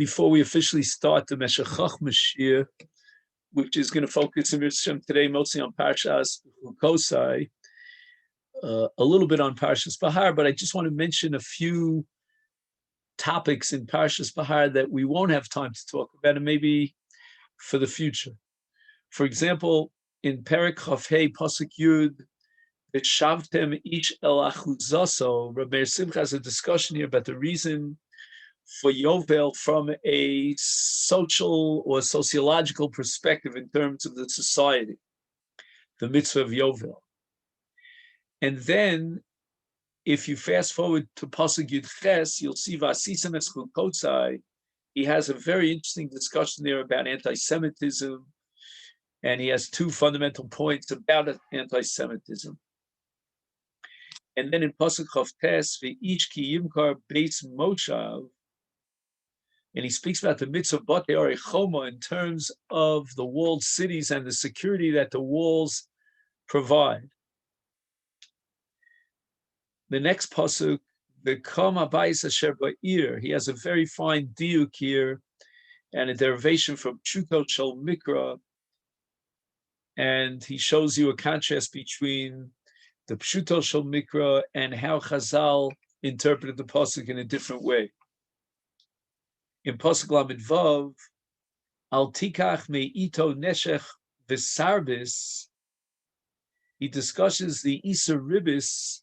before we officially start the Meshech Chochma, which is going to focus in today mostly on Parshas BeChukosai, a little bit on Parshas Bahar, but I just want to mention a few topics in Parshas Bahar that we won't have time to talk about, and maybe for the future. For example, in Perek Chafhei Pasuk Yud, Shavtem ish el achuzaso, Rabbi Simcha has a discussion here about the reason for Yovel from a social or sociological perspective in terms of the society, the mitzvah of Yovel. And then, if you fast forward to Pasuk Yud Ches, you'll see Vasisem es Chochma. He has a very interesting discussion there about anti-Semitism, and he has two fundamental points about anti-Semitism. And then in Pasuk Chavtes, ve'ich ki yimkar beis moshav, and he speaks about the mitzvah batei arei choma in terms of the walled cities and the security that the walls provide. The next pasuk, v'kam habayis asher ba'ir, he has a very fine diuk here and a derivation from Pshuto Shel Mikra, and he shows you a contrast between the Pshuto Shel Mikra and how Chazal interpreted the pasuk in a different way. In Pasuk Lamed Vav, Al Tikach Me'ito Neshech V'Sarbis, he discusses the Isa Ribis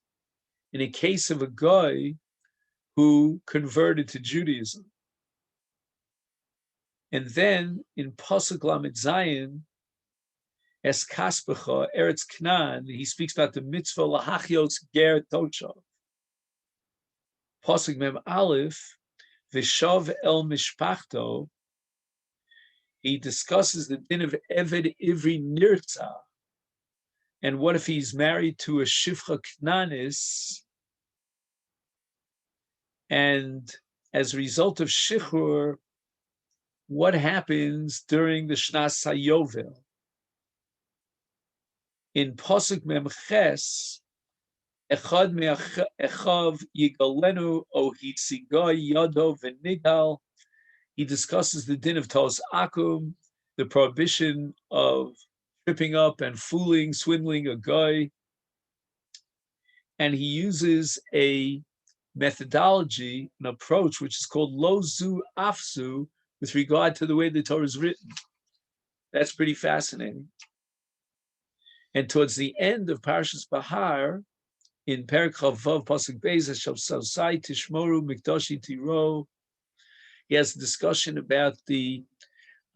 in a case of a guy who converted to Judaism. And then in Pasuk Lamed Zayin, Es Kaspecha, Eretz Knan, he speaks about the mitzvah Lahachios Ger Tochav. Pasuk Mem Aleph, Vishav El Mishpachto, he discusses the din of Eved Ivri Nirtza. And what if he's married to a Shifcha Knanis, and as a result of Shichur, what happens during the Shnas HaYovel? In Pasuk Mem Ches, Echad me'echav yigalenu o hitziga yado v'nigal, he discusses the din of Tos Akum, the prohibition of tripping up and fooling, swindling a guy, and he uses a methodology, an approach, which is called Lo Zu Afsu, with regard to the way the Torah is written. That's pretty fascinating. And towards the end of Parshas Bahar, in Perek Chavav Pasuk Beis, Shalsai Tishmoru Mikdashi Tiro, he has a discussion about the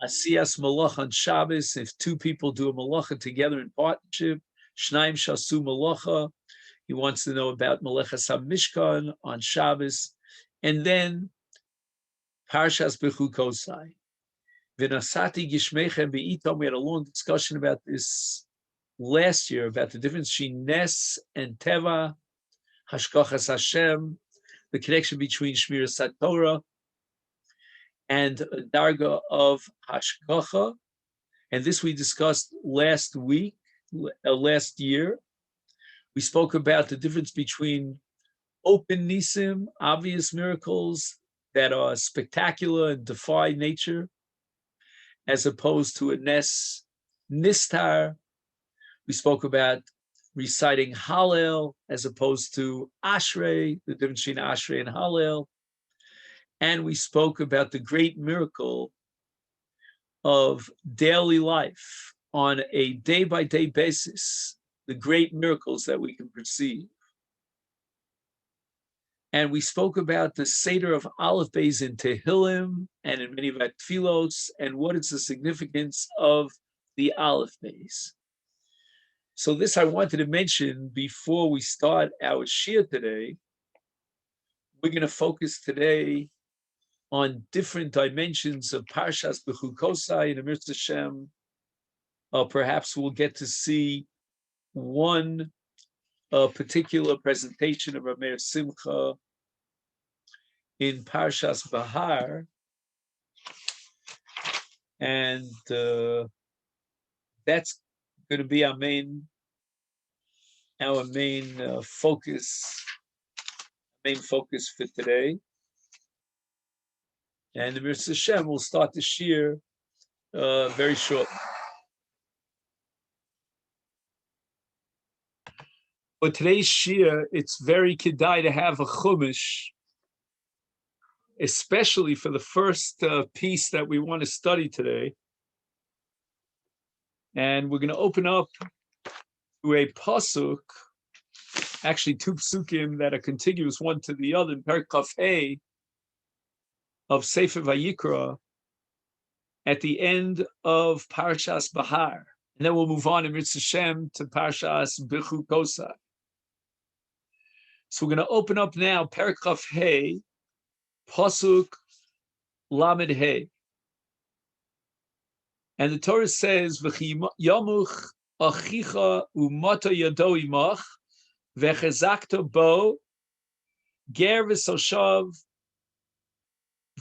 Asiyas Malach on Shabbos. If two people do a malacha together in partnership, Shnaim Shasu Malacha. He wants to know about Malachas HaMishkan on Shabbos. And then Parshas BeChukosai. V'nasati Gishmechem Be'itom. We had a long discussion about this last year, about the difference between Nes and Teva, Hashkachas Hashem, the connection between Shmiras HaTorah and Darga of Hashkacha. And this we discussed last year. We spoke about the difference between open nisim, obvious miracles that are spectacular and defy nature, as opposed to a Nes Nistar. We spoke about reciting Hallel as opposed to Ashrei, the difference between Ashrei and Hallel. And we spoke about the great miracle of daily life on a day-by-day basis, the great miracles that we can perceive. And we spoke about the Seder of Aleph Beis in Tehillim and in many of our Tfilos, and what is the significance of the Aleph Beis. So this I wanted to mention before we start our Shir today. We're going to focus today on different dimensions of Parshas BeChukosai and Amir Hashem. Perhaps we'll get to see one particular presentation of Amir Simcha in Parshas Bahar, and that's going to be our main focus for today. And the Mitzvah Hashem will start the shir very shortly. For today's shir, it's very kedai to have a chumash, especially for the first piece that we want to study today. And we're going to open up to a pasuk, actually two psukim that are contiguous one to the other, in Perek Kaf Hey of Sefer Vayikra, at the end of Parshas Bahar. And then we'll move on in Mitzvah Shem to Parshas BeChukosai. So we're going to open up now Perek Kaf Hey, pasuk Lamed Hey. And the Torah says, "V'chiyamuch achicha umata yado imach v'chezakta bo ger v'soshav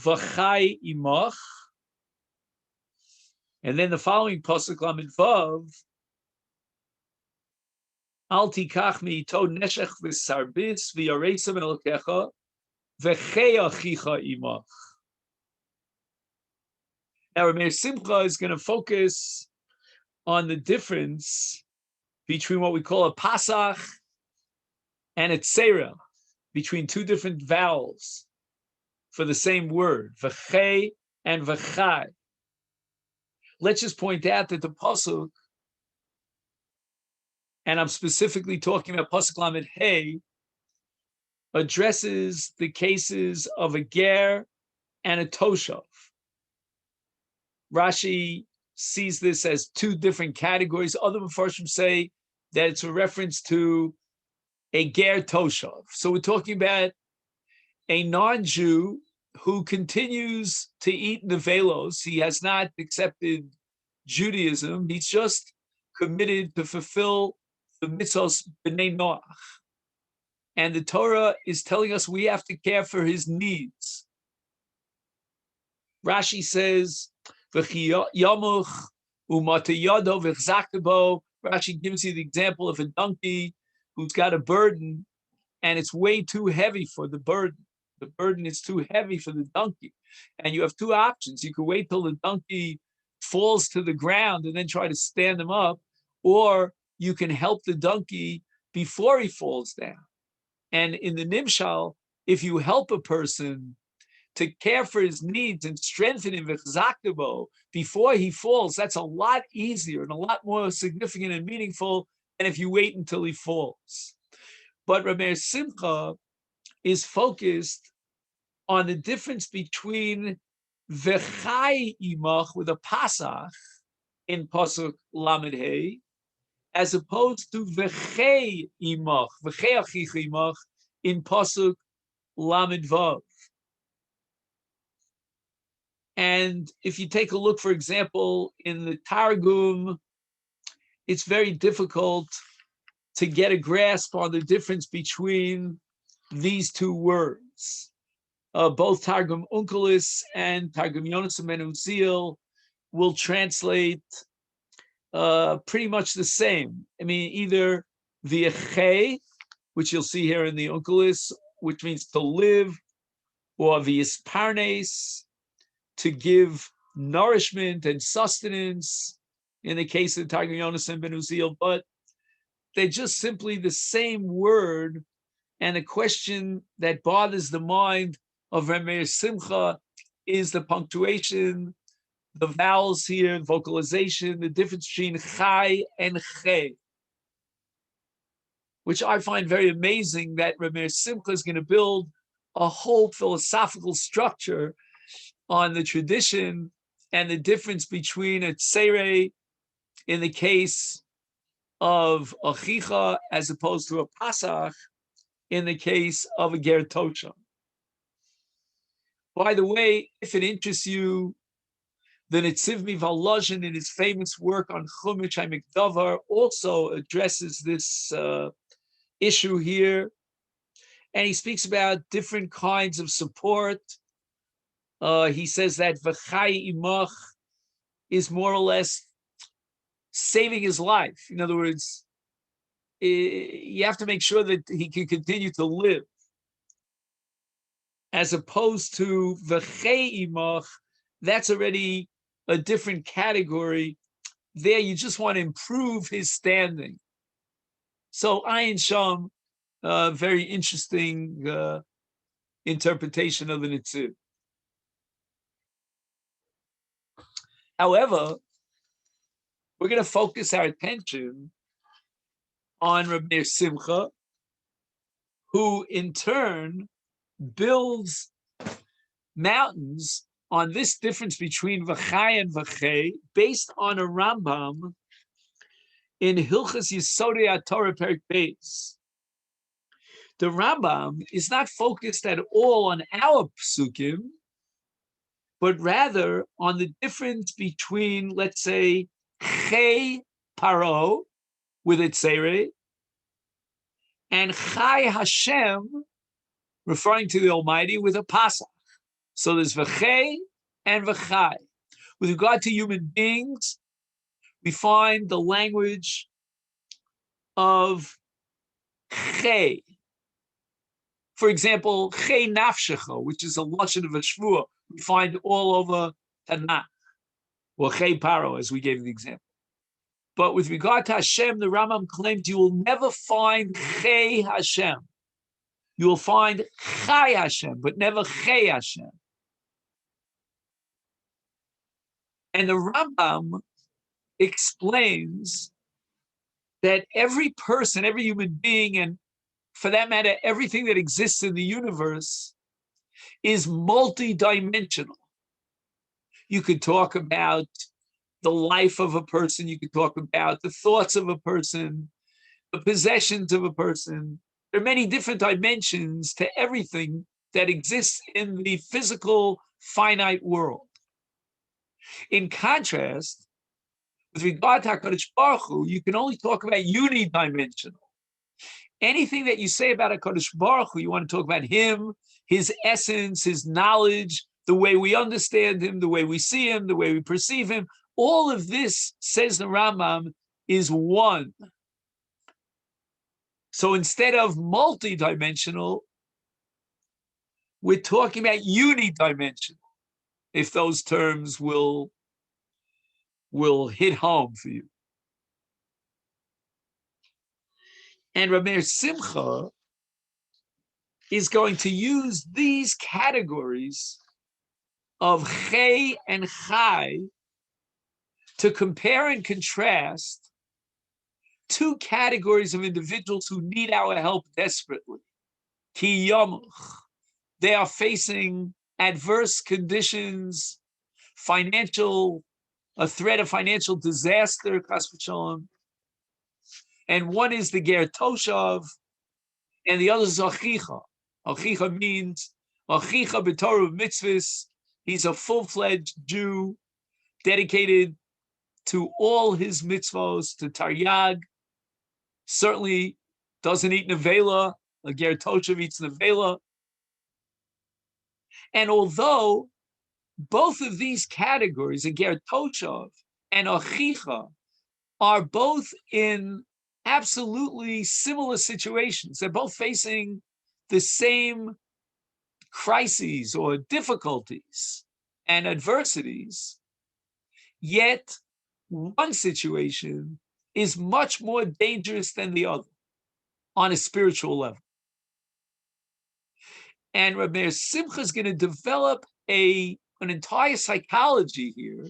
v'chai imach." And then the following pasuk Lamed Vav, "Al tikach mi'ito neshech v'sarbis v'yareisam elokecha v'chei achicha imach." Now, Rameir Simcha is going to focus on the difference between what we call a pasach and a tzera, between two different vowels for the same word, v'chei and v'chai. Let's just point out that the pasuk, and I'm specifically talking about pasuk lamed hey, addresses the cases of a ger and a toshav. Rashi sees this as two different categories. Other Mefarshim say that it's a reference to a ger toshav. So we're talking about a non-Jew who continues to eat nevelos. He has not accepted Judaism. He's just committed to fulfill the mitzvos b'nei Noach. And the Torah is telling us we have to care for his needs. Rashi says, Rashi gives you the example of a donkey who's got a burden and it's way too heavy for the burden. The burden is too heavy for the donkey. And you have two options. You can wait till the donkey falls to the ground and then try to stand him up, or you can help the donkey before he falls down. And in the Nimshal, if you help a person to care for his needs and strengthen him before he falls, that's a lot easier and a lot more significant and meaningful than if you wait until he falls. But Rameir Simcha is focused on the difference between v'chai imach with a pasach in pasuk lamed hey, as opposed to v'chei imach, v'chei achicha imach in pasuk lamed vav. And if you take a look, for example, in the Targum, it's very difficult to get a grasp on the difference between these two words. Both Targum Onkelos and Targum Yonas Ben Uziel will translate pretty much the same. I mean, either v'echei, which you'll see here in the Onkelos, which means to live, or v'yisparnes, to give nourishment and sustenance in the case of Targum Yonas and Ben Uziel, but they're just simply the same word. And the question that bothers the mind of Rameir Simcha is the punctuation, the vowels here, vocalization, the difference between chai and che, which I find very amazing that Rameir Simcha is going to build a whole philosophical structure on the tradition and the difference between a tzere in the case of achicha as opposed to a pasach in the case of a ger toshav. By the way, if it interests you, the Netziv Mivalozhin in his famous work on Chumash HaMikdavar also addresses this issue here, and he speaks about different kinds of support. He says that v'chai imach is more or less saving his life. In other words, you have to make sure that he can continue to live. as opposed to v'chei imach, that's already a different category. There, you just want to improve his standing. So Ayin Sham, very interesting interpretation of the Nitziv. However, we're going to focus our attention on Rabbi Simcha, who in turn builds mountains on this difference between v'chai and v'chei based on a Rambam in Hilchas Yisodei HaTorah Perek Beis. The Rambam is not focused at all on our psukim, but rather on the difference between, let's say, Chei Paro with its Seirei and Chai Hashem, referring to the Almighty, with a Pasach. So there's V'chei and V'chai. With regard to human beings, we find the language of Chei. For example, Chei Nafshecha, which is a lashon of a shvua, we find all over Tanakh, or Chei Paro, as we gave the example. But with regard to Hashem, the Rambam claims you will never find Chei Hashem. You will find Chai Hashem, but never Chei Hashem. And the Rambam explains that every person, every human being, and for that matter, everything that exists in the universe is multidimensional. You could talk about the life of a person, you could talk about the thoughts of a person, the possessions of a person. There are many different dimensions to everything that exists in the physical, finite world. In contrast, with regard to HaKadosh Baruch Hu, you can only talk about unidimensional. Anything that you say about HaKadosh Baruch Hu, you want to talk about him, his essence, his knowledge, the way we understand him, the way we see him, the way we perceive him. All of this, says the Rambam, is one. So instead of multidimensional, we're talking about unidimensional, if those terms will hit home for you. And Rabbi Simcha is going to use these categories of Chei and Chai to compare and contrast two categories of individuals who need our help desperately. Ki yamuch, they are facing adverse conditions, a threat of financial disaster, chas v'shalom. And one is the ger toshav, and the other is achicha. Achicha means achicha b'torah mitzvahs. He's a full-fledged Jew, dedicated to all his mitzvos, to taryag. Certainly doesn't eat nevela. A ger toshav eats nevela. And although both of these categories, a ger toshav and achicha, are both in absolutely similar situations, they're both facing the same crises or difficulties and adversities, yet one situation is much more dangerous than the other on a spiritual level. And Rabbi Simcha is going to develop an entire psychology here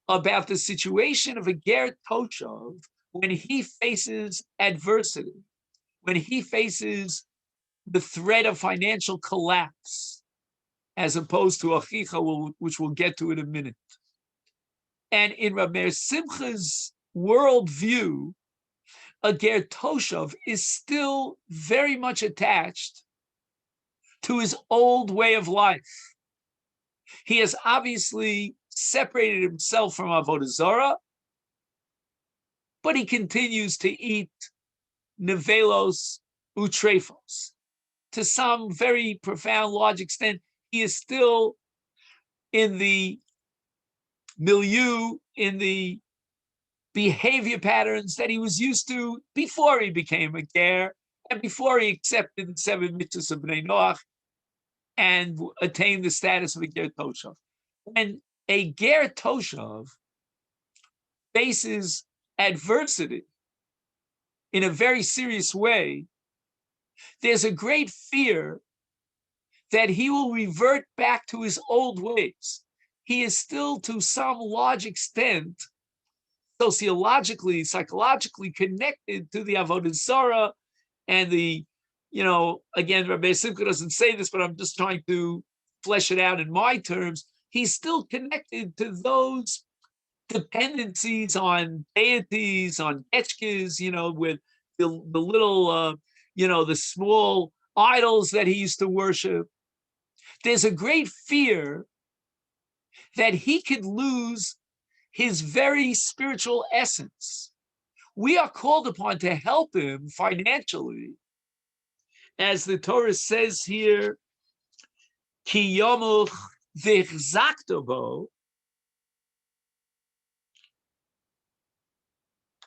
about the situation of a ger toshav when he faces adversity, when he faces the threat of financial collapse, as opposed to achicha, which we'll get to in a minute. And in Rabbi Simcha's worldview, a ger toshav is still very much attached to his old way of life. He has obviously separated himself from avodah zarah, but he continues to eat nevelos utrefos. To some very profound, large extent, he is still in the milieu, in the behavior patterns that he was used to before he became a ger and before he accepted the 7 mitzvahs of Bnei Noach. and attain the status of a ger toshav. When a ger toshav faces adversity in a very serious way, there's a great fear that he will revert back to his old ways. He is still, to some large extent, sociologically, psychologically connected to the Avodah Zarah and the, again, Rabbi Simcha doesn't say this, but I'm just trying to flesh it out in my terms. He's still connected to those dependencies on deities, on etchkes, with the little, the small idols that he used to worship. There's a great fear that he could lose his very spiritual essence. We are called upon to help him financially, as the Torah says here, Ki yomuch v'chzaktobo.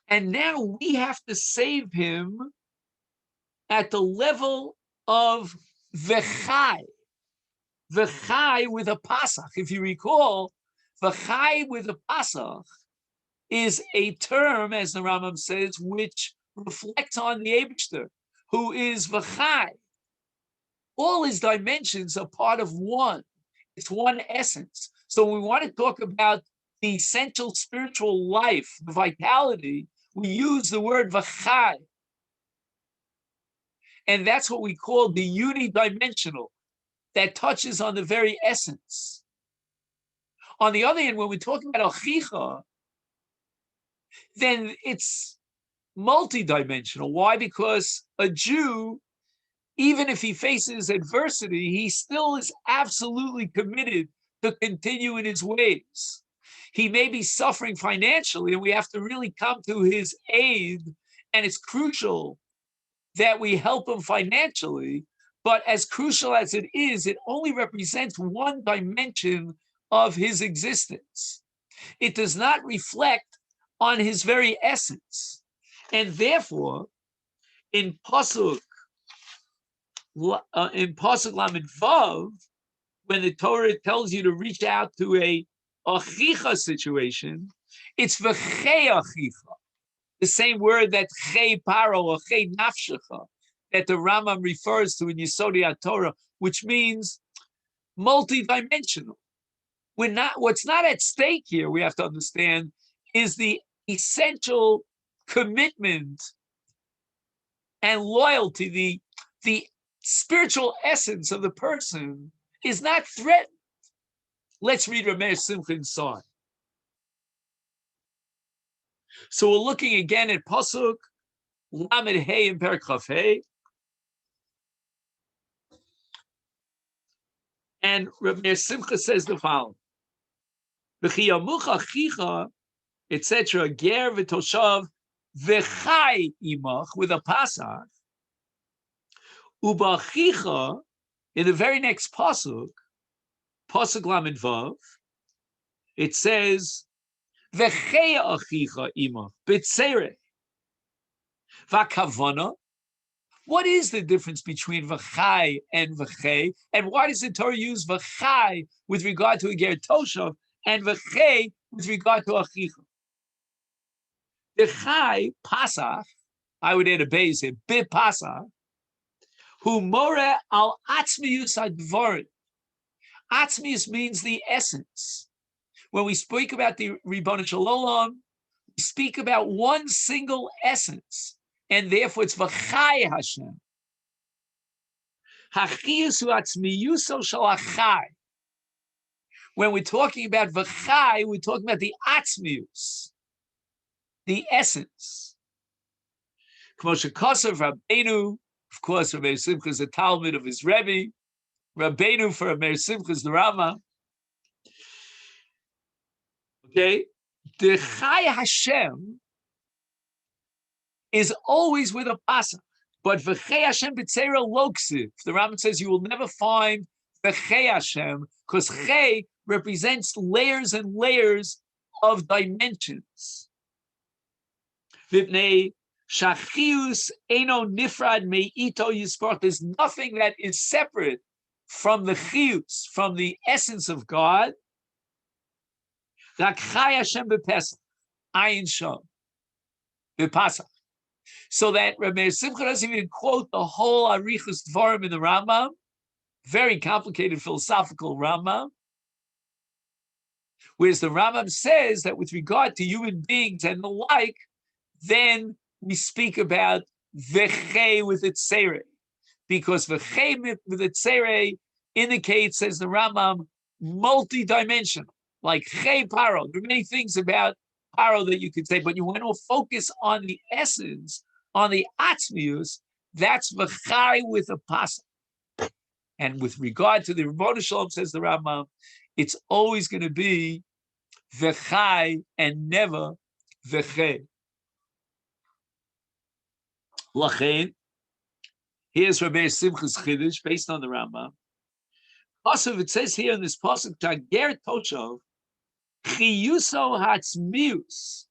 And now we have to save him at the level of v'chai. V'chai with a pasach. If you recall, v'chai with a pasach is a term, as the Rambam says, which reflects on the Eibishter, who is v'chai. All his dimensions are part of one. It's one essence. So when we want to talk about the essential spiritual life, the vitality, we use the word v'chai. And that's what we call the unidimensional, that touches on the very essence. On the other hand, when we're talking about achicha, then it's multidimensional. Why? Because a Jew, even if he faces adversity, he still is absolutely committed to continue in his ways. He may be suffering financially, and we have to really come to his aid, and it's crucial that we help him financially. But as crucial as it is, it only represents one dimension of his existence. It does not reflect on his very essence. And therefore, in Pasuk Lamed Vav, when the Torah tells you to reach out to a achicha situation, it's v'chei achicha, the same word that chei paro or chei nafshecha, that the Rambam refers to in Yesodei HaTorah, which means multidimensional. What's not at stake here, we have to understand, is the essential commitment and loyalty. The spiritual essence of the person is not threatened. Let's read Ramesh Simcha inside. So we're looking again at Pasuk Lamed Hey in Perek Chaf Hey. And Ramesh Simcha says the following: V'chiyamuch achicha, etc. Ger v'toshav v'chai imach, with a pasach. U'b'achicha, in the very next pasuk, Pasuk Lamed Vav, it says v'chei achicha imach b'tzereh v'kavana. What is the difference between v'chai and v'chei? And why does the Torah use v'chai with regard to a ger toshav and v'chei with regard to achicha? The chai pasach, I would add a base here, b'pasach, hu more al atzmius advarim. Atzmius means the essence. When we speak about the Ribono Shel Olam, we speak about one single essence, and therefore it's v'chai Hashem. Hachiyus hu atzmiyuso shel achai. When we're talking about v'chai, we're talking about the atzmius, the essence. BeChukosai Rabbeinu, of course, Rabbi Simcha is a Talmud of his Rebbe. Rabbeinu for Rabbi Simcha is the Rama. Okay, the Chai Hashem is always with a pasach, but v'chei Hashem b'tzera loksiv. The Rambam says you will never find v'chei Hashem, because chei represents layers and layers of dimensions. V'pnei shachius eno nifrad me'ito yisparach. There's nothing that is separate from the chiyus, from the essence of God. Rak chai Hashem b'Pesach, ayin sham b'Pasach. So that Rabbi Simcha doesn't even quote the whole Arichus Dvarim in the Rambam, very complicated philosophical Rambam, whereas the Rambam says that with regard to human beings and the like, then we speak about v'chei with its seirei, because v'chei with its seirei indicates, says the Rambam, multi-dimensional, like chei paro. There are many things about paro that you could say, but you want to focus on the essence, on the atzmius. That's v'chai with a pasuk. And with regard to the Rebbeinu Shalom, says the Rambam, it's always going to be v'chai and never v'chei. Lachein, here's Rabbi Simcha's Chiddush based on the Rambam. Also, it says here in this pasuk, Tager Toshov, Chiyuso Hatzmius,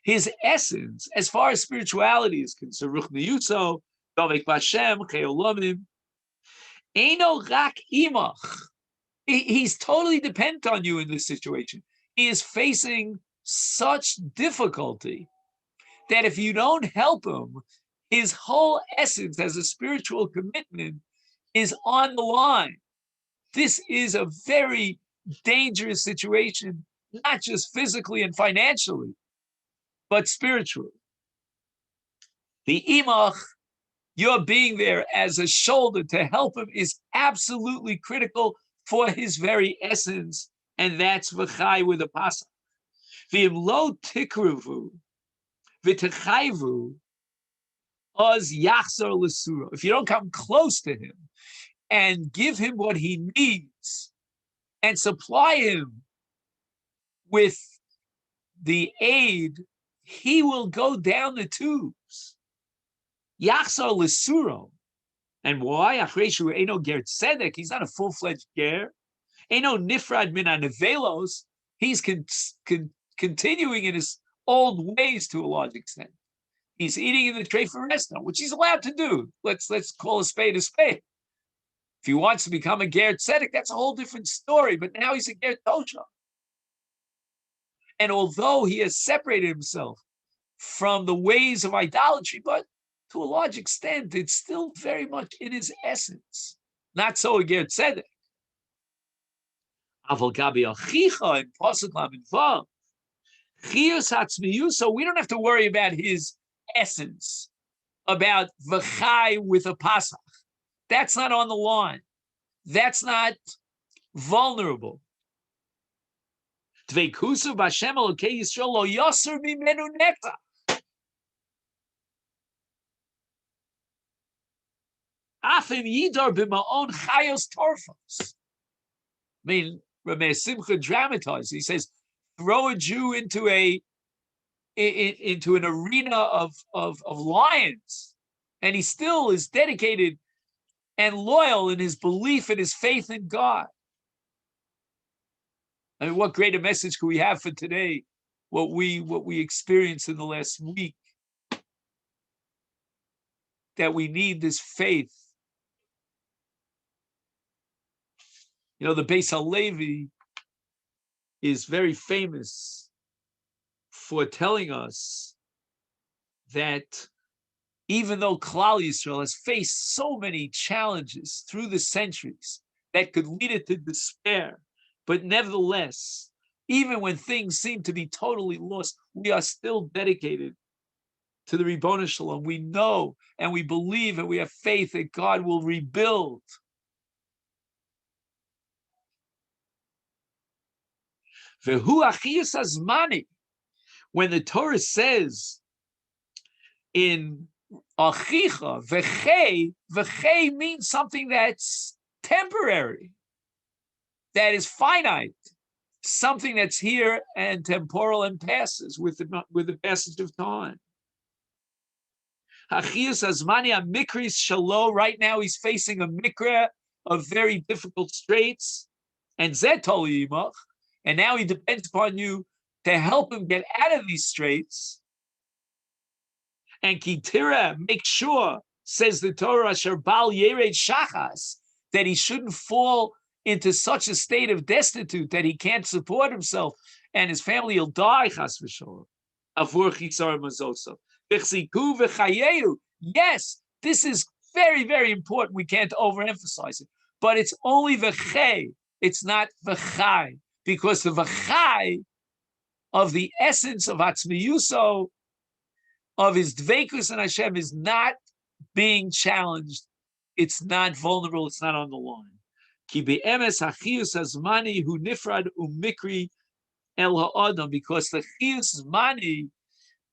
his essence, as far as spirituality is concerned, Ruch Miyuso, Dovek Bashem, Cheolomim, Eino Rak Imach. He's totally dependent on you in this situation. He is facing such difficulty that if you don't help him, his whole essence as a spiritual commitment is on the line. This is a very dangerous situation, not just physically and financially, but spiritually. The imach, your being there as a shoulder to help him, is absolutely critical for his very essence, and that's v'chai with a pasuk. V'im lo tikruvu v'techayvu oz yachzor l'sura. If you don't come close to him and give him what he needs and supply him with the aid, he will go down the tubes. Yachzor l'sura. And why? Achreshu eno ger tzedek. He's not a full-fledged ger. Eno nifrad min hanevelos. He's continuing in his old ways to a large extent. He's eating in the tray for restaurant, which he's allowed to do. Let's call a spade a spade. If he wants to become a ger tzedek, that's a whole different story. But now he's a ger tosha. And although he has separated himself from the ways of idolatry, but to a large extent, it's still very much in his essence. Not so a ger tzedek. Aval gabi achicha in pasuk lamed vav. Chiyus hatzmiyus, so we don't have to worry about his essence, about v'chai with a pasach. That's not on the line. That's not vulnerable. Dveikusu b'Hashem Elokei Yisrael lo yasser mimenu neta. Afim yidar b'ma'on chayos torfos. I mean, Rabbi Simcha dramatized. He says, throw a Jew into an arena of lions, and he still is dedicated and loyal in his belief and his faith in God. I mean, what greater message could we have for today? What we experienced in the last week, that we need this faith. You know, the Beis HaLevi is very famous for telling us that even though Klal Yisrael has faced so many challenges through the centuries that could lead it to despair, but nevertheless, even when things seem to be totally lost, we are still dedicated to the Ribono Shalom. We know and we believe and we have faith that God will rebuild. Vehu achiyus hazmani. When the Torah says in achicha, v'chei means something that's temporary, that is finite, something that's here and temporal and passes with the passage of time. Achiyus hazmani amikris shalo. Right now he's facing a mikra of very difficult straits, and zeh toli imach. And now he depends upon you to help him get out of these straits. And kitira, make sure, says the Torah, asher bal yered shachas, that he shouldn't fall into such a state of destitute that he can't support himself and his family will die, chas v'sholem. Avur chisar mazoso. V'chziku v'chayehu. Yes, this is very, very important. We can't overemphasize it. But it's only v'chei. It's not v'chai. Because the v'chai of the essence of Atzmiyuso, of his dveikus and Hashem, is not being challenged. It's not vulnerable. It's not on the line. Ki be'emes hachiyus hazmani hu nifrad umikri el ha'adam, because the chiyus hazmani,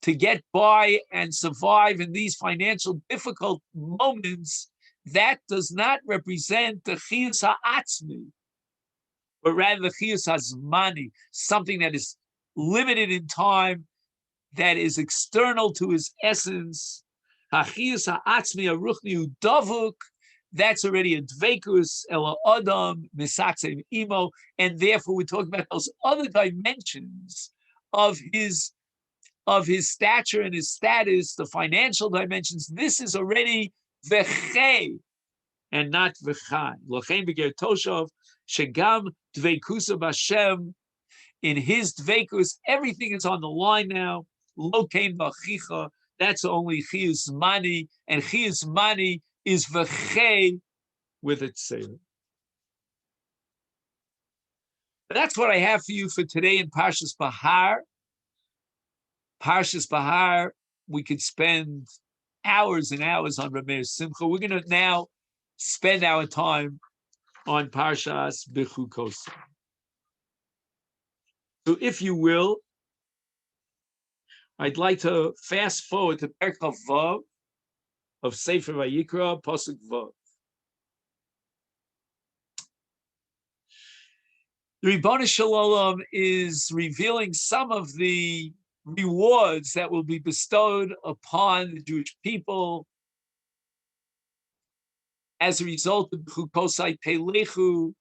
to get by and survive in these financial difficult moments, that does not represent the chiyus ha'atzmi, but rather the chiyus hazmani, something that is limited in time, that is external to his essence. Hachiyus ha'atzmi aruchni udavuk, that's already a dveikus, ela adam, misatzem imo, and therefore we're talking about those other dimensions of his stature and his status, the financial dimensions. This is already vechei and not vechai. Lochein beger toshov shegam dveikusa b'Hashem. In his dveikus, everything is on the line now. Lokein b'achicha. That's only chiyus mani, and chiyus mani is v'chei with its sailor. That's what I have for you for today in Parshas Bahar. Parshas Bahar, we could spend hours and hours on Rameir Simcha. We're going to now spend our time on Parshas BeChukosai. So if you will, I'd like to fast forward to Perek Vav of Sefer Vayikra, Pasuk Vav. The Ribono Shel Olam is revealing some of the rewards that will be bestowed upon the Jewish people as a result of BeChukosai Pelechu,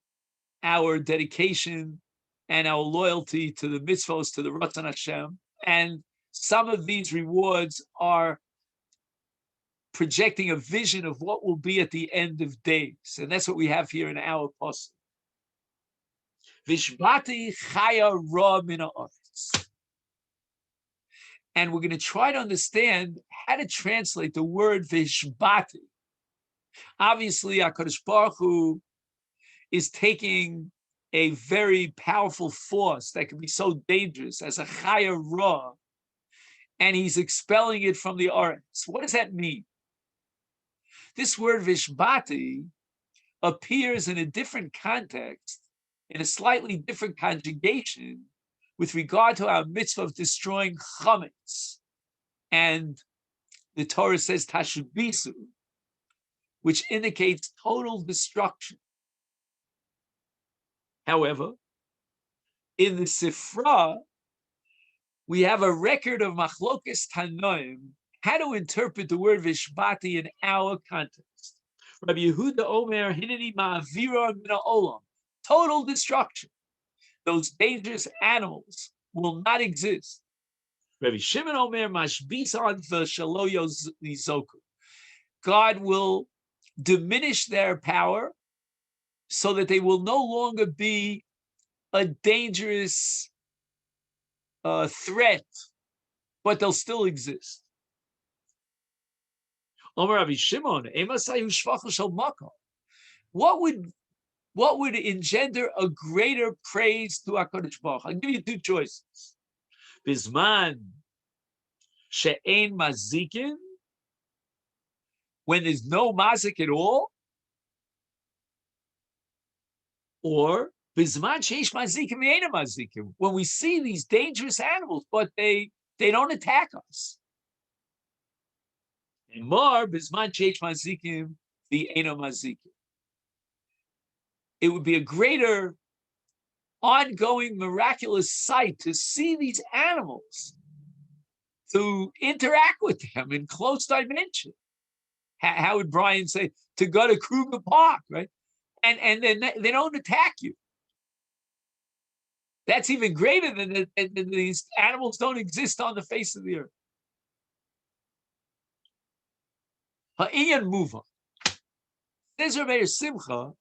our dedication and our loyalty to the mitzvos, to the Ratzon Hashem. And some of these rewards are projecting a vision of what will be at the end of days. And that's what we have here in our pasuk. Vishbati chaya ra min ha'aretz. And we're going to try to understand how to translate the word vishbati. Obviously, HaKadosh Baruch Hu is taking a very powerful force that can be so dangerous as a chaya ra, and he's expelling it from the aretz. What does that mean? This word vishbati appears in a different context, in a slightly different conjugation, with regard to our mitzvah of destroying chametz. And the Torah says tashubisu, which indicates total destruction. However, in the Sifra, we have a record of machlokes tanoim, how to interpret the word vishbati in our context. Rabbi Yehuda Omer, hineni ma'avira min ha'olam, total destruction. Those dangerous animals will not exist. Rabbi Shimon Omer, mashbisan v'shalo yizoku. God will diminish their power so that they will no longer be a dangerous threat, but they'll still exist. Omer Rabbi Shimon, emasayu shvachos shel makom. What would engender a greater praise to HaKadosh Baruch Hu? I'll give you two choices. Bizman she'ein mazikin, when there's no mazik at all, or bizman sheish mazikim v'eina mazikim, when we see these dangerous animals, but they don't attack us. And more bizman sheish mazikim v'eina mazikim. It would be a greater, ongoing, miraculous sight to see these animals, to interact with them in close dimension. How would Brian say, to go to Kruger Park, right? And then they don't attack you. That's even greater than these animals don't exist on the face of the earth. Ha'inyan muva. Says Rameir Simcha,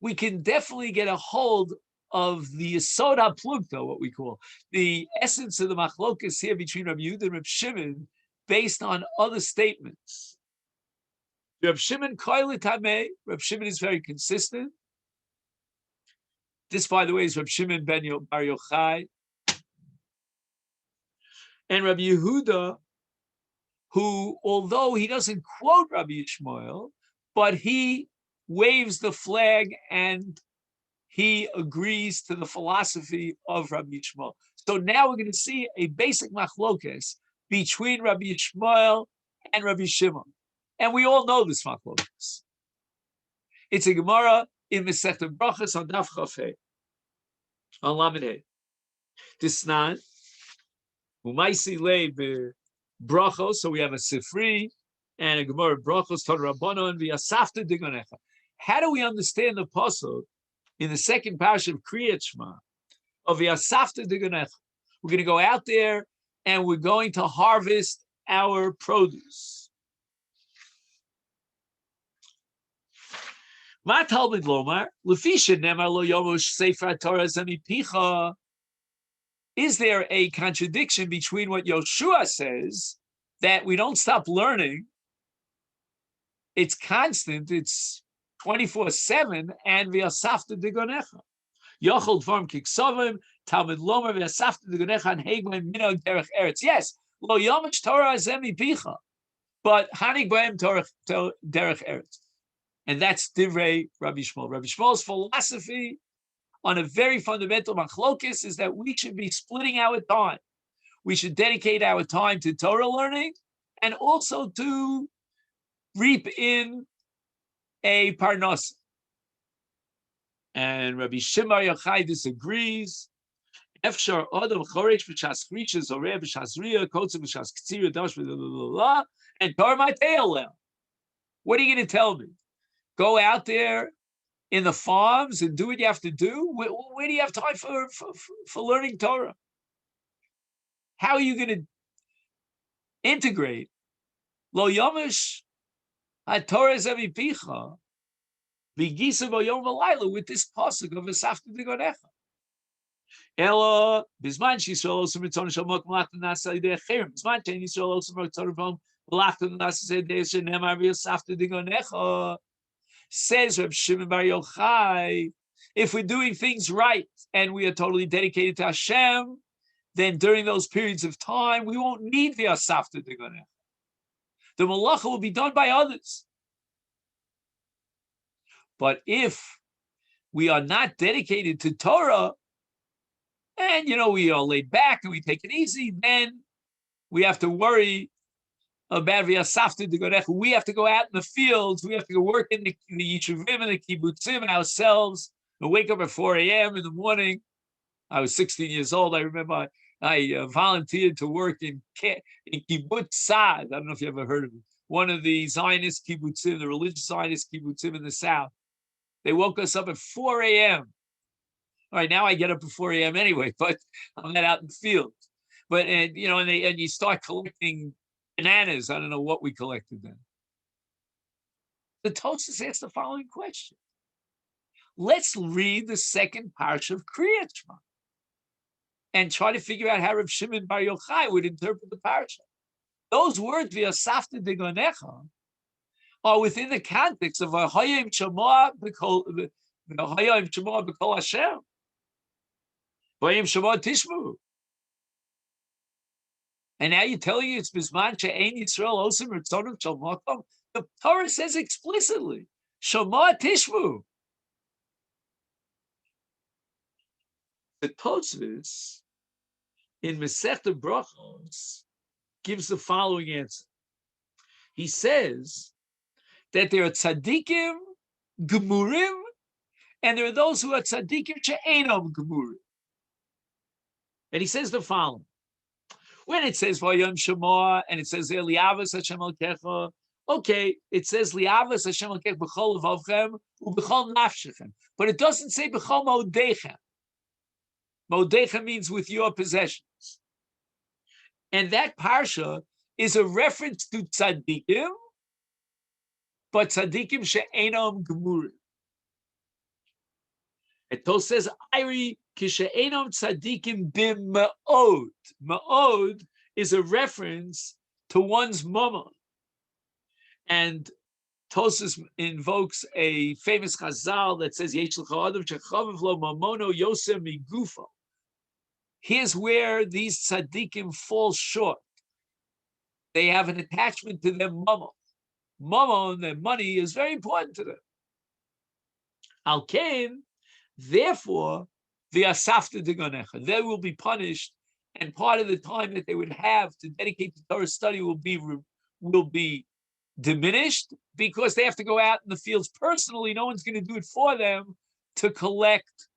we can definitely get a hold of the Yesod HaPlugta, what we call the essence of the machlokas here between Rabbi Yehuda and Rabbi Shimon, based on other statements. Rabbi Shimon Koilet Hameh, Rabbi Shimon is very consistent. This, by the way, is Rabbi Shimon ben Bar Yochai. And Rabbi Yehuda, who, although he doesn't quote Rabbi Yishmael, but he waves the flag and he agrees to the philosophy of Rabbi Yishmael. So now we're going to see a basic machlokes between Rabbi Yishmael and Rabbi Shimon. And we all know this machlokes. It's a Gemara in Meshech Brachos on Daf Chafei, on Lamed Hey. Tisnan, Umaisi Lei Brachos, so we have a Sifri and a Gemara Brachos, Ton Rabbanon, V'yasafta Digonecha. How do we understand the pasuk in the second parsha of Kriyat Shema of V'yasafta Digonecha? We're going to go out there and we're going to harvest our produce. Ma Talmud Lomar, Lefisha Nemar Lo Yomosh Sefer Torah Zemipicha. Is there a contradiction between what Yoshua says, that we don't stop learning, it's constant, it's 24/7, and V'yasafta Digonecha? Yochel Dvarm Kiksovim, Talmud Lomar V'yasafta Digonecha, and Hegman Minog Derech Eretz. Yes, Lo Yomosh Torah Zemipicha, but Hanig Bahem Derech Eretz. And that's Divrei Rabbi Shmuel. Rabbi Shmuel's philosophy on a very fundamental machlokis is that we should be splitting our time. We should dedicate our time to Torah learning and also to reap in a parnas. And Rabbi Shimon Yochai disagrees. Efshar Adam Choresh b'shas Chrisha Zoreh b'shas Riyah Kotze b'shas Ktsira Dash blah blah blah, and Torah Matei. What are you going to tell me? Go out there in the farms and do what you have to do? Where do you have time for learning Torah? How are you going to integrate Lo Yomish HaTorah Zemipicha V'gisa V'yom V'layla with this pasuk of V'safta Digonecha? Ela Bizman Yisrael Osem Ritzon Shel Mok Malachta Nasa Yidei Cherem Bizman Shein Yisrael Osem Ritzon Shel Malachta Nasa Yidei Shenemar V'safta Digonecha. Says Reb Shimon Bar Yochai, if we're doing things right and we are totally dedicated to Hashem, then during those periods of time, we won't need the Asafta Digonecha. The Malacha will be done by others. But if we are not dedicated to Torah, and we are laid back and we take it easy, then we have to worry about V'yasafta Digonecha. We have to go out in the fields. We have to go work in the yishuvim and the kibbutzim ourselves. And wake up at 4 a.m. in the morning. I was 16 years old. I remember I volunteered to work in kibbutz Sad. I don't know if you ever heard of it. One of the Zionist kibbutzim, the religious Zionist kibbutzim in the south. They woke us up at 4 a.m. All right, now I get up at 4 a.m. anyway, but I'm not out in the field. But and you start collecting bananas. I don't know what we collected then. The Tosfos asked the following question. Let's read the second parsha of Kriyat Shema and try to figure out how Reb Shimon Bar Yochai would interpret the parsha. Those words, V'yasafta Digonecha, are within the context of V'hayim Shema B'kol Hashem. V'hayim Shema Tishmu. And now you're telling you it's Bizman She'ein Yisrael Osem Ritzonim Shel Makom. The Torah says explicitly, Shema Tishmu. The Tosfos in Masechta Brachos gives the following answer. He says that there are tzaddikim gemurim, and there are those who are tzaddikim she'enam gemurim. And he says the following. When it says Vayom Shema and it says Li'avas Hashem Elkecha, okay, it says Li'avas Hashem Elkecha b'chol levavchem u'b'chol nafshechem, but it doesn't say b'chol modechem. Modechem means with your possessions, and that parsha is a reference to tzaddikim, but tzaddikim she'enam gemurim. It says, "Iri kishe'enom tzadikim b'ma'od." Ma'od is a reference to one's mama, and Tosas invokes a famous Chazal that says, "Yesh l'cha adam shechaviv lo mamono yosem migufo." Here's where these tzaddikim fall short. They have an attachment to their mama. Mama and their money is very important to them. Al kain, therefore, the asafta digonecha, they will be punished, and part of the time that they would have to dedicate to Torah study will be diminished because they have to go out in the fields personally. No one's going to do it for them to collect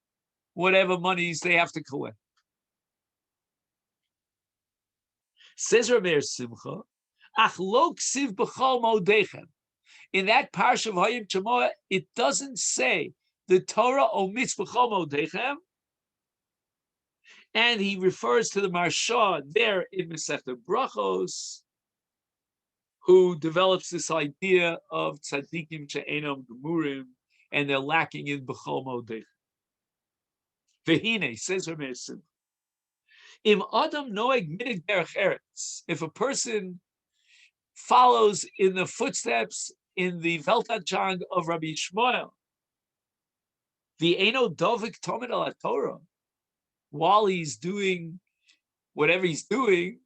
whatever monies they have to collect. Says Rameir Simcha, Ach lo ksiv b'chol modechem. In that parsha of Hayim Chamoah, it doesn't say the Torah omits b'chol modechem, and he refers to the Marsha there in Masechta Brachos, who develops this idea of tzaddikim she'enam gemurim, and they're lacking in b'chol modechem. Vehine, says Rameir Simcha, Im Adam noeg minig derech eretz, if a person follows in the footsteps in the Weltanschauung of Rabbi Shmuel, the Eino Dovik Tomid al Torah, while he's doing whatever he's doing,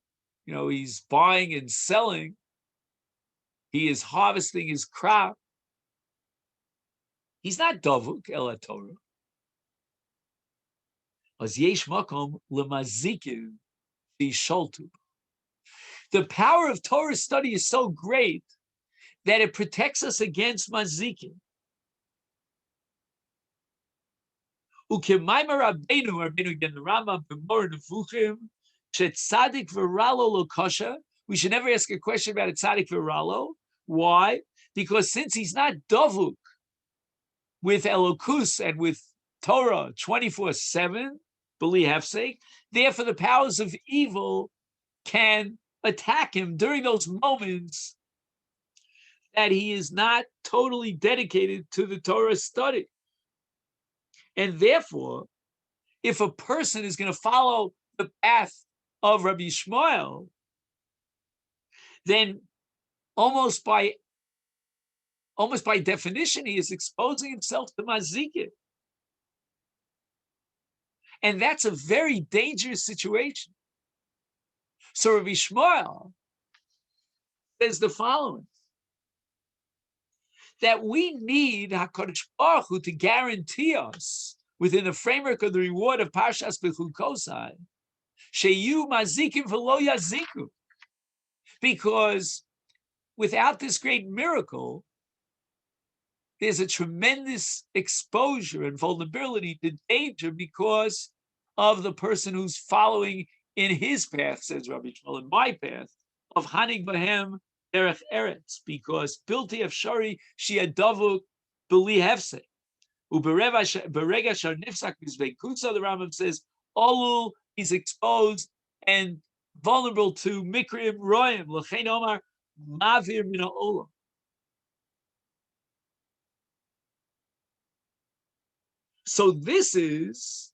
he's buying and selling, he is harvesting his crop, he's not Dovik el Torah. As yesh makom lemazikin v'sholtu. The power of Torah study is so great that it protects us against mazikin. Ukemaimar Rabbeinu again the Rambam b'mor nevuchim shetzadik v'ralo lo kosha. We should never ask a question about a tzaddik v'ralo. Why? Because since he's not davuk with Elokus and with Torah 24/7, b'li hefsek, therefore the powers of evil can attack him during those moments that he is not totally dedicated to the Torah study. And therefore, if a person is going to follow the path of Rabbi Shmuel, then almost by definition, he is exposing himself to mazikin. And that's a very dangerous situation. So Rabbi Shmuel says the following, that we need HaKadosh Baruch Hu to guarantee us, within the framework of the reward of Parshas BeChukosai, sheyu mazikim v'lo yaziku. Because without this great miracle, there's a tremendous exposure and vulnerability to danger because of the person who's following in his path, says Rabbi Shmuel, in my path, of Hanig Bahem Derech Eretz, because Bilti Efshari Shiadavuk B'li Hefsek. Uberega Shar Nifsak Mizvei, the Rambam says, Olul, he's exposed and vulnerable to Mikrim Royim, L'chein Omar, Mavir Mina Olam. So this is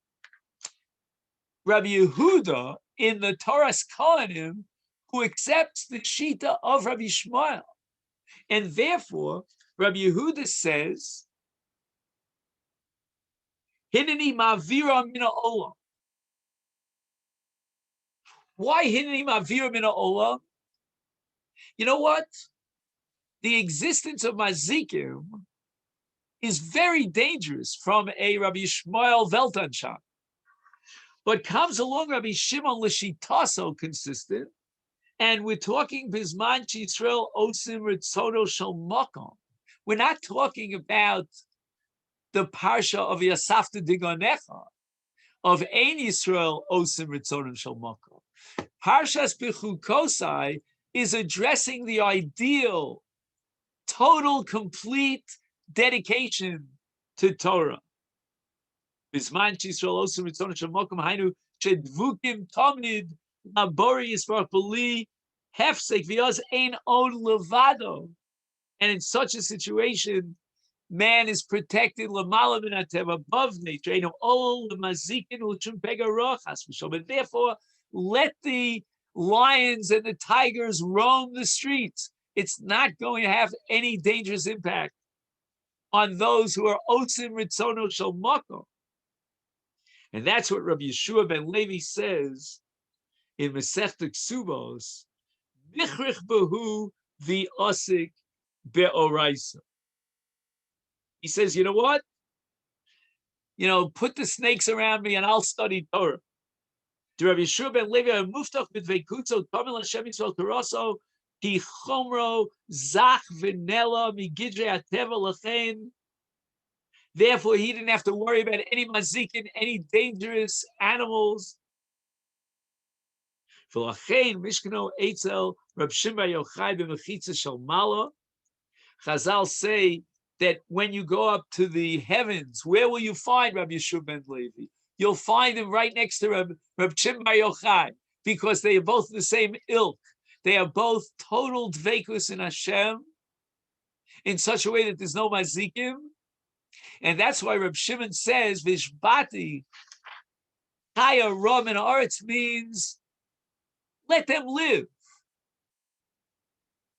Rabbi Yehuda in the Torah's Kohanim, who accepts the Shita of Rabbi Shmuel. And therefore, Rabbi Yehuda says, Hineni ma'avira mina olam. Why Hineni ma'avira mina olam? You know what? The existence of mazikim is very dangerous from a Rabbi Shmuel Weltanschauung. But comes along Rabbi Shimon L'shitaso consistent, and we're talking Bizman Yisrael Osim Ritzono Shel Makom. We're not talking about the parsha of Yasafta Digonecha, of Ein Yisrael Osim Ritzono Shel Makom. Parshas BeChukosai is addressing the ideal, total, complete dedication to Torah. Bizman Yisrael Osim Ritzono Shel Makom Hainu Shedvukim Tamid Labori Yisparach B'li Hefsek V'yaz Ein On Levado. And in such a situation, man is protected above nature. But therefore, let the lions and the tigers roam the streets. It's not going to have any dangerous impact on those who are osim ritzono shel makom. And that's what Rabbi Yeshua ben Levi says in Meshech Ksubos, Vichrich behu the osik be'oraisa. He says, you know what? Put the snakes around me and I'll study Torah. Rabbi Yeshua ben Levi muftach b'dveikutzo tamil Hashem Yisrael Toroso ki chomro zach v'nela migidrei ateva lachein. Therefore, he didn't have to worry about any mazikin, any dangerous animals. V'lachein mishkano eitzel Rab Shimon bar Yochai b'mechitza shel malo. Chazal say that when you go up to the heavens, where will you find Rabbi Yeshua ben Levi? You'll find him right next to Rab Shimon bar Yochai, because they are both the same ilk. They are both total dveikus in Hashem in such a way that there's no mazikim. And that's why Rab Shimon says, Vishbati, Chaya Ram and Aretz means let them live.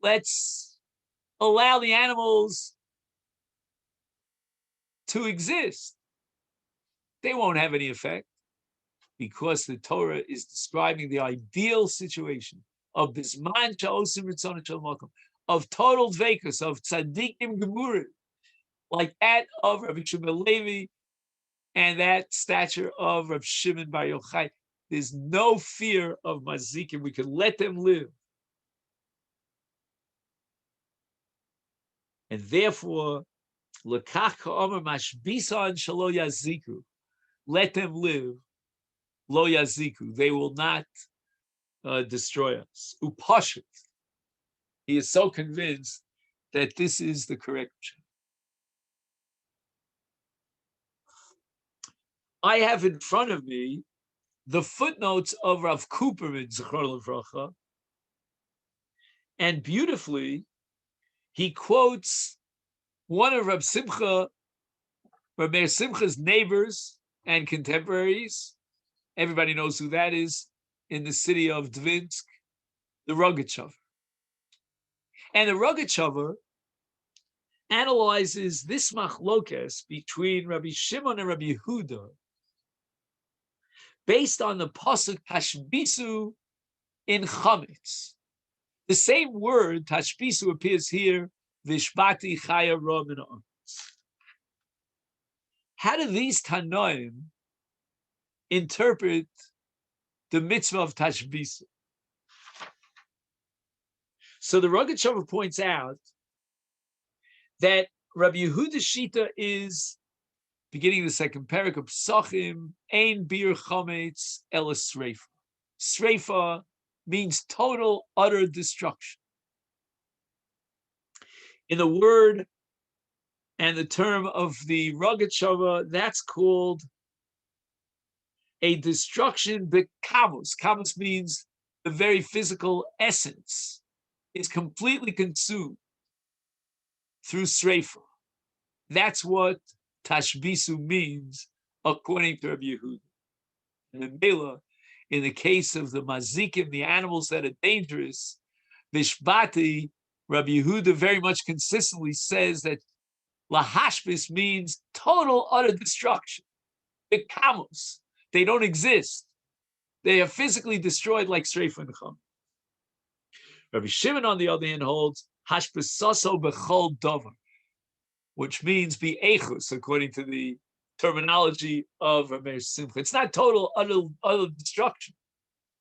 Let's allow the animals to exist. They won't have any effect because the Torah is describing the ideal situation of bisman sha'osim ritzon shel makom, of total dveikus, of tzaddikim gemurim, like that of Rabbi Shimon Levi and that stature of Rabbi Shimon bar Yochai. There's no fear of mazikim. We can let them live. And therefore, lekach ka'omer mashbisan shelo yaziku. Let them live. Lo yaziku. They will not destroy us. Upashit. He is so convinced that this is the correct pshat. I have in front of me the footnotes of Rav Cooperman, Zichron Livracha, and beautifully he quotes one of Rav Meir Simcha's neighbors and contemporaries. Everybody knows who that is in the city of Dvinsk, the Rogachover. And the Rogachover analyzes this machlokes between Rabbi Shimon and Rabbi Yehuda based on the pasuk tashbisu in chametz. The same word tashbisu appears here, vishbati chaya ra min ha'aretz. How do these tanoim interpret the mitzvah of tashbisu? So the Rogachover points out that Rabbi Yehuda's shita is beginning the second parak of Psachim, ein bir chametz ela sreifa. Sreifa means total, utter destruction. In the word and the term of the Rogachover, that's called a destruction bekamus. Kamus means the very physical essence is completely consumed through sreifa. That's what tashbisu means according to Rabbi Yehuda. And in Mela, in the case of the mazikim, the animals that are dangerous, vishbati, Rabbi Yehuda very much consistently says that lahashbis means total, utter destruction. Bekamus, they don't exist. They are physically destroyed like sreifa and chum. Rabbi Shimon, on the other hand, holds hashbesaso bechol davar, which means be echus, according to the terminology of Meir Simcha. It's not total, utter destruction.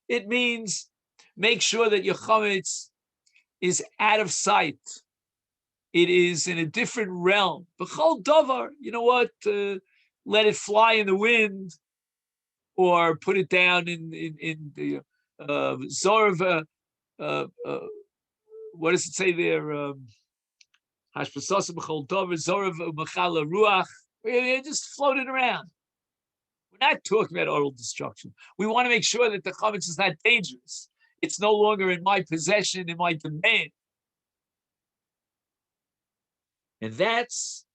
It means make sure that your chametz is out of sight. It is in a different realm. Bechol davar, you know what? Let it fly in the wind, or put it down in the zorv. What does it say there? We're just floating around. We're not talking about total destruction. We want to make sure that the chametz is not dangerous. It's no longer in my possession, in my domain. And that's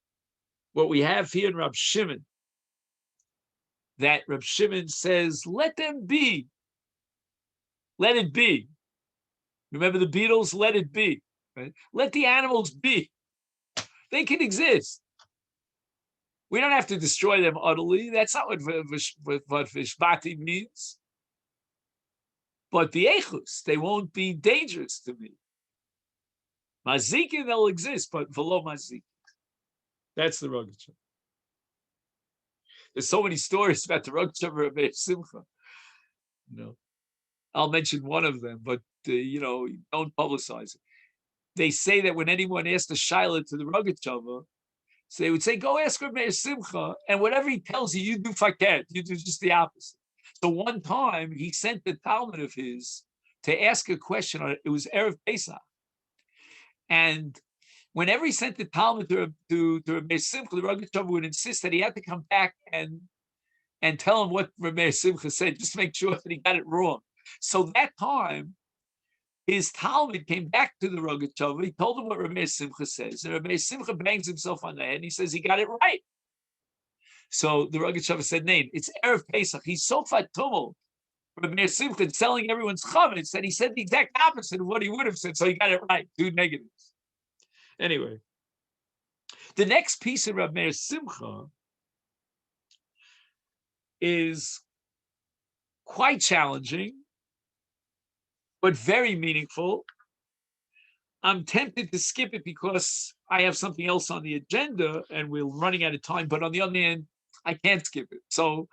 what we have here in Rab Shimon, that Rab Shimon says, let them be. Let it be. Remember the Beatles? Let it be. Right? Let the animals be. They can exist. We don't have to destroy them utterly. That's not what Vishbati means. But the Echus, they won't be dangerous to me. Mazikin, they'll exist, but velo mazik. That's the Rogatchover. There's so many stories about the Rogatchover of Meir Simcha. I'll mention one of them, but don't publicize it. They say that when anyone asked a shaila to the Rogatchover, so they would say, go ask Reb Meir Simcha, and whatever he tells you, you do faket. You do just the opposite. So one time, he sent the Talmud of his to ask a question. It was Erev Pesach. And whenever he sent the Talmud to Reb Meir Simcha, the Rogatchover would insist that he had to come back and tell him what Reb Meir Simcha said, just to make sure that he got it wrong. So that time, his Talmud came back to the Rogatchover. He told him what Reb Meir Simcha says. And Reb Meir Simcha bangs himself on the head and he says he got it right. So the Rogatchover said, "Name, it's Erev Pesach." He's so fatumel, Reb Meir Simcha, selling everyone's chametz, that he said the exact opposite of what he would have said. So he got it right. 2 negatives. Anyway, the next piece of Reb Meir Simcha is quite challenging, but very meaningful. I'm tempted to skip it because I have something else on the agenda and we're running out of time. But on the other hand, I can't skip it. So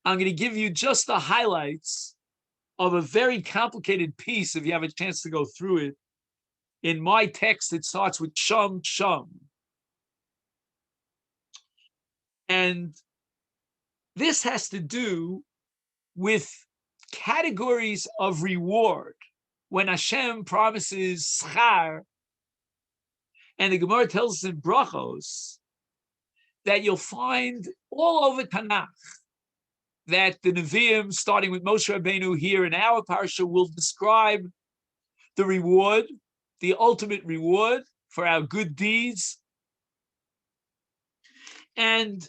I'm going to give you just the highlights of a very complicated piece, if you have a chance to go through it. In my text, it starts with Sham Sham. And this has to do with categories of reward. When Hashem promises schar, and the Gemara tells us in Brachos that you'll find all over Tanakh that the Nevi'im, starting with Moshe Rabbeinu here in our parsha, will describe the reward, the ultimate reward for our good deeds. And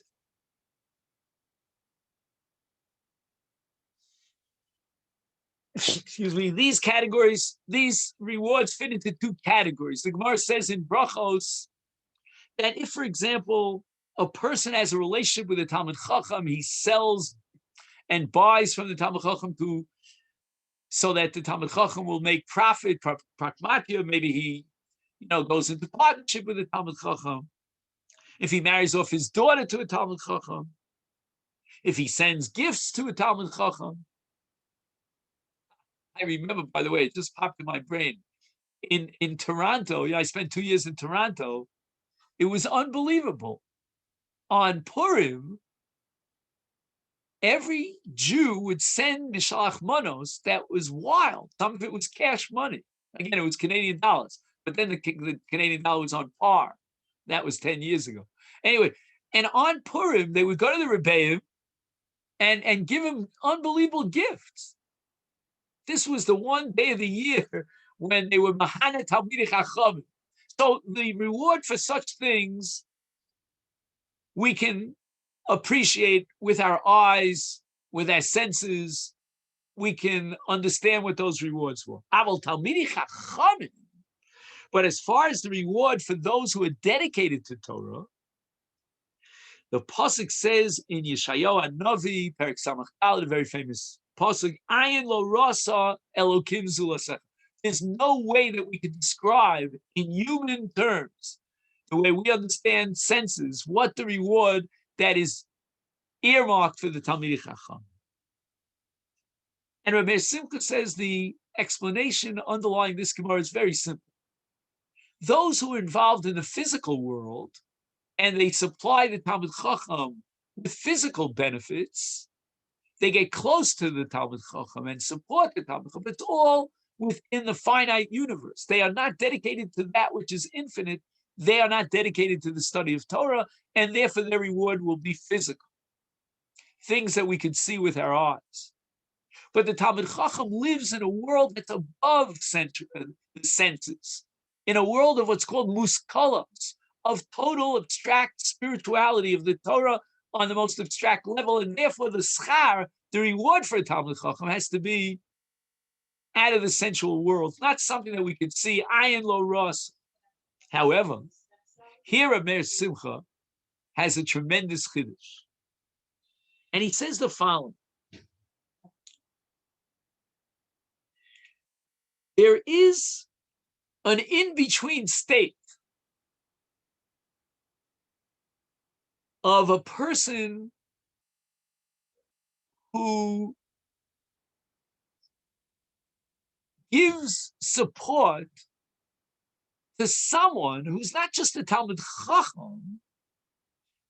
excuse me, these categories, these rewards fit into 2 categories. The Gemara says in Brachos that if, for example, a person has a relationship with a Talmid Chacham, he sells and buys from the Talmid Chacham so that the Talmid Chacham will make profit, pragmatia. Maybe he, goes into partnership with the Talmid Chacham. If he marries off his daughter to a Talmid Chacham, if he sends gifts to a Talmid Chacham. I remember, by the way, it just popped in my brain. In Toronto, I spent 2 years in Toronto. It was unbelievable. On Purim, every Jew would send Mishalach Manos. That was wild. Some of it was cash money. Again, it was Canadian dollars. But then the Canadian dollar was on par. That was 10 years ago. Anyway, and on Purim, they would go to the Rebbeim and give him unbelievable gifts. This was the one day of the year when they were Mahana Talmidei Chachamim. So the reward for such things we can appreciate with our eyes, with our senses. We can understand what those rewards were. Aval Talmidei Chachamim. But as far as the reward for those who are dedicated to Torah, the pasuk says in Yeshayahu Hanavi, Perek Samach Daled, a very famous pasuk, Ayin lo rasa Elokim zulasech. There's no way that we could describe in human terms, the way we understand senses, what the reward that is earmarked for the Talmidei Chacham. And Rabbi Simcha says the explanation underlying this Gemara is very simple. Those who are involved in the physical world and they supply the Talmid Chacham with physical benefits, they get close to the Talmid Chacham and support the Talmid Chacham. It's all within the finite universe. They are not dedicated to that which is infinite. They are not dedicated to the study of Torah, and therefore their reward will be physical, things that we can see with our eyes. But the Talmid Chacham lives in a world that's above the senses, in a world of what's called muskalos, of total abstract spirituality of the Torah on the most abstract level, and therefore the schar, the reward for a Talmid Chacham, has to be out of the sensual world, not something that we could see. Ayin lo ros. However, here Meir Simcha has a tremendous chiddush, and he says the following: there is an in-between state of a person who gives support to someone who's not just a Talmid Chacham,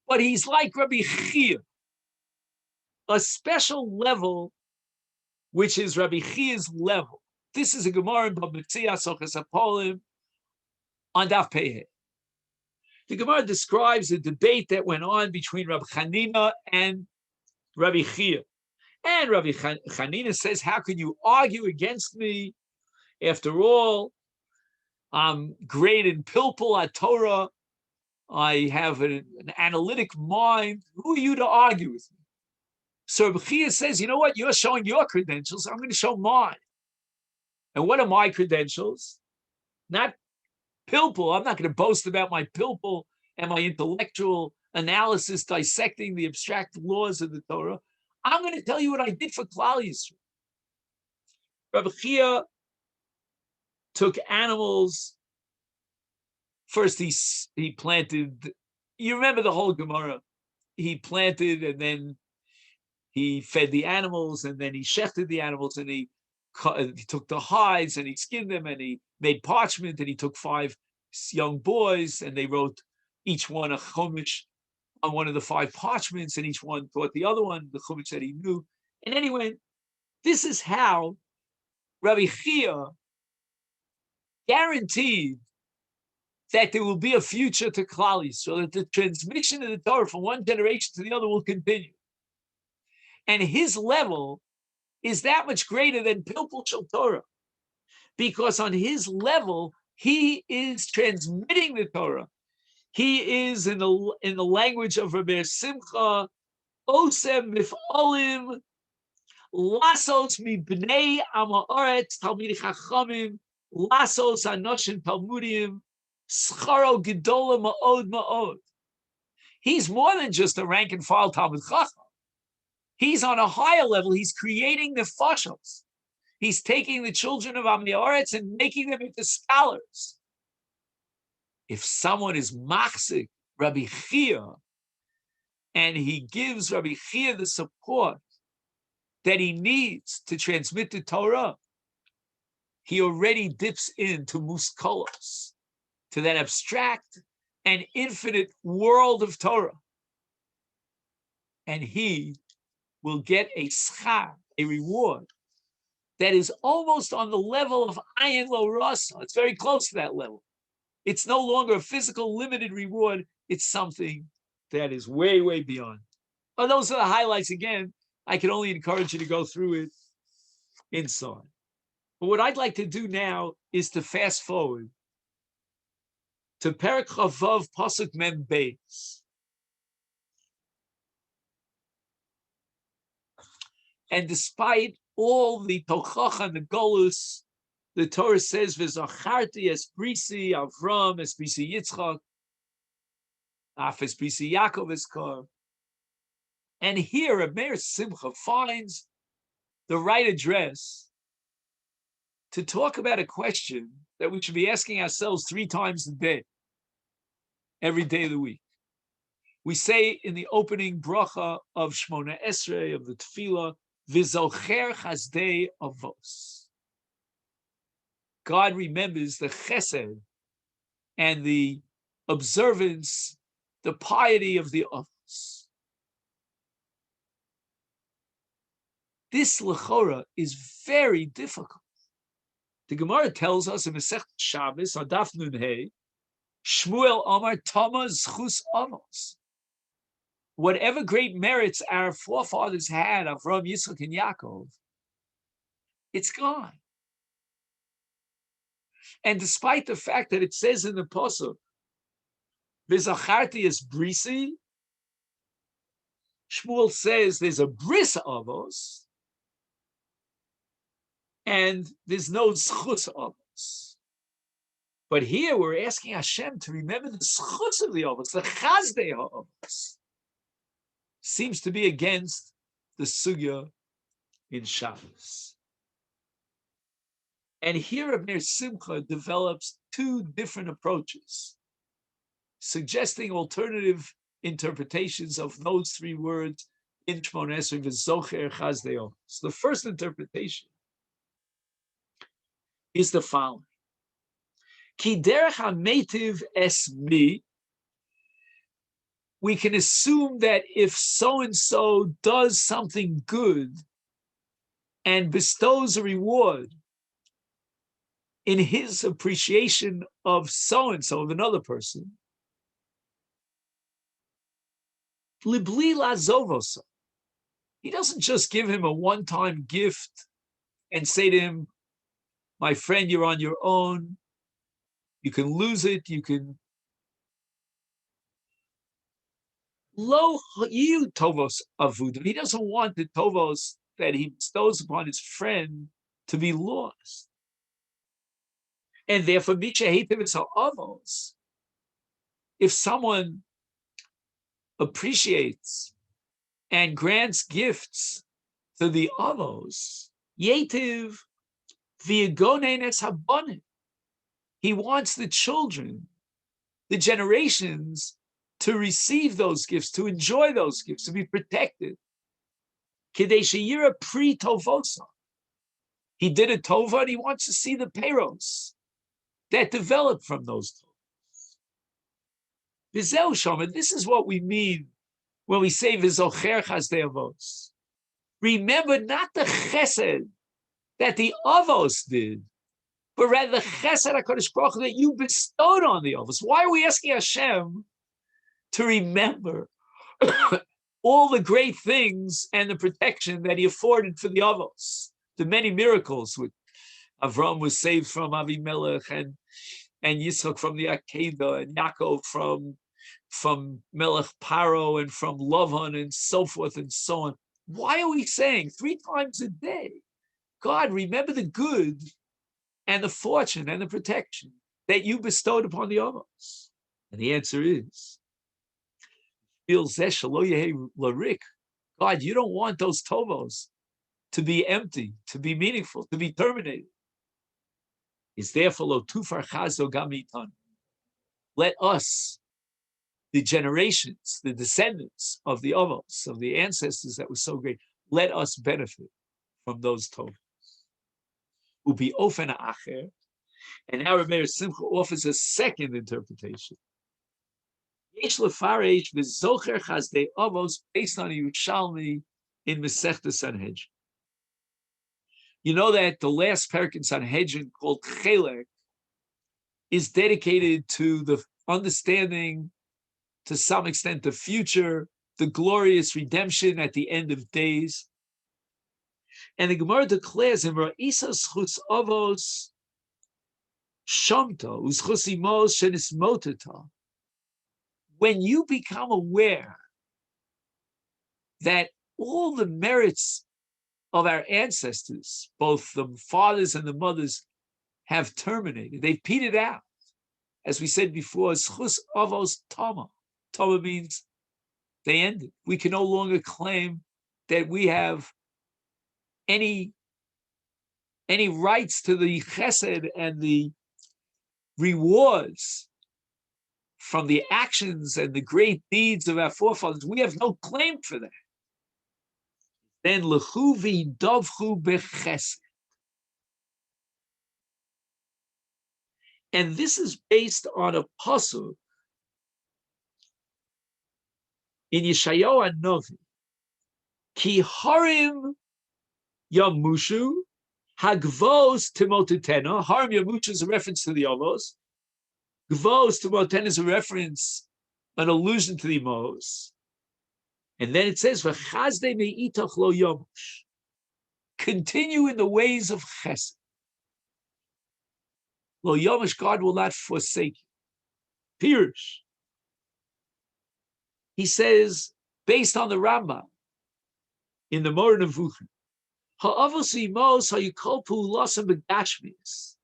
but he's like Rabbi Chia, a special level, which is Rabbi Chia's level. This is a Gemara in Bava Metzia Soches HaPolim on Daf Pei. The Gemara describes a debate that went on between Rabbi Chanina and Rabbi Chia. And Rabbi Chanina says, how can you argue against me? After all, I'm great in Pilpul Torah. I have an analytic mind. Who are you to argue with me? So Rabbi Chia says, you know what? You're showing your credentials. I'm going to show mine. And what are my credentials? Not Pilpul. I'm not going to boast about my Pilpul and my intellectual analysis dissecting the abstract laws of the Torah. I'm going to tell you what I did for Klal Yisrael. Rabbi Chia took animals. First, he planted. You remember the whole Gemara. He planted, and then he fed the animals, and then he shechted the animals, and he took the hides, and he skinned them, and he made parchment, and he took 5 young boys, and they wrote each one a chumash on one of the 5 parchments, and each one taught the other one the chumash that he knew. And anyway, this is how Rabbi Chia guaranteed that there will be a future to Klal Yisrael, so that the transmission of the Torah from one generation to the other will continue. And his level is that much greater than Pilpul Shel Torah, because on his level, he is transmitting the Torah. He is, in the language of Rabbi Simcha, Osem Mif'olim, Lasos mi bnei Amaretz Talmidei Chachamim, Lasos Anoshim Talmudim, Scharo Gedola Ma'od Ma'od. He's more than just a rank and file Talmid Chacham. He's on a higher level. He's creating the fashos. He's taking the children of Amnei Haaretz and making them into scholars. If someone is machzik Rabbi Chia, and he gives Rabbi Chia the support that he needs to transmit the Torah, he already dips into muskolos, to that abstract and infinite world of Torah. And he will get a schar, a reward, that is almost on the level of ayin lo rasa. It's very close to that level. It's no longer a physical limited reward. It's something that is way, way beyond. Well, those are the highlights. Again, I can only encourage you to go through it inside. But what I'd like to do now is to fast forward to Perek Chavav Pasuk Mem Beis. And despite all the tochacha and the golus, the Torah says, "V'zacharti es brisi Avram es brisi Yitzchak, af es brisi Yaakov eskar." And here, Meir Simcha finds the right address to talk about a question that we should be asking ourselves 3 times a day, every day of the week. We say in the opening bracha of Shmona Esrei, of the Tefillah, V'zocher chazdei avos. God remembers the chesed and the observance, the piety of the avos. This lechora is very difficult. The Gemara tells us in Meshech Shabbos, on Daf Nun Hey, Shmuel Amar Tama Zchus Avos. Whatever great merits our forefathers had, Avram, Yitzchak, and Yaakov, it's gone. And despite the fact that it says in the Pasuk V'zacharti is brisi. Shmuel says there's a bris avos, and there's no zchus avos. But here we're asking Hashem to remember the zchus of the avos, the chazdei avos. Seems to be against the sugya in Shabbos. And here Abner Simcha develops two different approaches, suggesting alternative interpretations of those three words in Shmon Esrei v'zocher chazdei avos. So the first interpretation is the following. Ki derech ha-meitiv es mi, we can assume that if so-and-so does something good and bestows a reward in his appreciation of so-and-so, of another person, libli lazovoso, he doesn't just give him a one-time gift and say to him, my friend, you're on your own, you can lose it, you can lo you tovos avudim. He doesn't want the tovos that he bestows upon his friend to be lost. And therefore, avos, if someone appreciates and grants gifts to the avos, yetiv v'yagonenes habanim, he wants the children, the generations, to receive those gifts, to enjoy those gifts, to be protected. Kidei sheyira pri tovosa. He did a tova and he wants to see the peiros that develop from those tovas. V'zeu shama, this is what we mean when we say v'zocher chazdei avos. Remember not the chesed that the avos did, but rather the chesed HaKadosh Baruch Hu that you bestowed on the avos. Why are we asking Hashem to remember all the great things and the protection that he afforded for the avos, the many miracles which Avram was saved from Avimelech, and Yitzchak from the Akedah, and Yaakov from Melech Paro, and from Lavan, and so forth and so on. Why are we saying 3 times a day, God, remember the good and the fortune and the protection that you bestowed upon the avos? And the answer is, God, you don't want those tovos to be empty, to be meaningful, to be terminated. Is therefore lo tufar chazo gamitan. Let us, the generations, the descendants of the avos, of the ancestors that were so great, let us benefit from those tovos. Ubi ofen acher, and now Rebbe Simcha offers a second interpretation. Yesh lefaresh v'zocher chazdei avos, based on Yerushalmi in Masechta Sanhedrin. You know that the last parak in Sanhedrin, called Chelek, is dedicated to the understanding, to some extent, the future, the glorious redemption at the end of days. And the Gemara declares in Ra'isa Schus Avos Shamta Uschus Imos Shenismoteta, when you become aware that all the merits of our ancestors, both the fathers and the mothers, have terminated, they've petered out. As we said before, Schus Avos Tama. Tama means they ended. We can no longer claim that we have any rights to the chesed and the rewards from the actions and the great deeds of our forefathers. We have no claim for that. Then lechu v'davchu bechesed. And this is based on a pasuk in Yeshayahu Hanavi. Ki harim yamushu hagvos timotitena. Harim yamushu is a reference to the avos. Gvos timotitena is a reference, an allusion to the Mos. And then it says, "V'chazdei me'itach lo yomush." Continue in the ways of chesed. Lo yomush, God will not forsake you. Pirush. He says, based on the Rambam, in the Moreh Nevuchim, ha'avos imos ha'yikol pu'ulasam begashmis,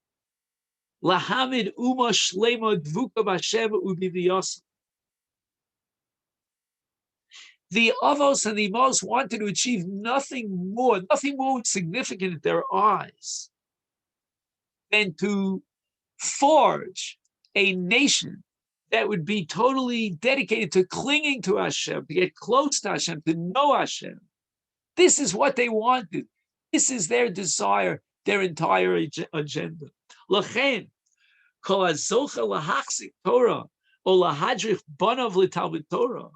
lahamid uma shlema dvuka b'Hashem u'b'viyosam. The avos and the imos wanted to achieve nothing more significant in their eyes than to forge a nation that would be totally dedicated to clinging to Hashem, to get close to Hashem, to know Hashem. This is what they wanted. This is their desire, their entire agenda. Lachen, kol hazocha lahachzik Torah, o lahadrich banav l'talmud Torah.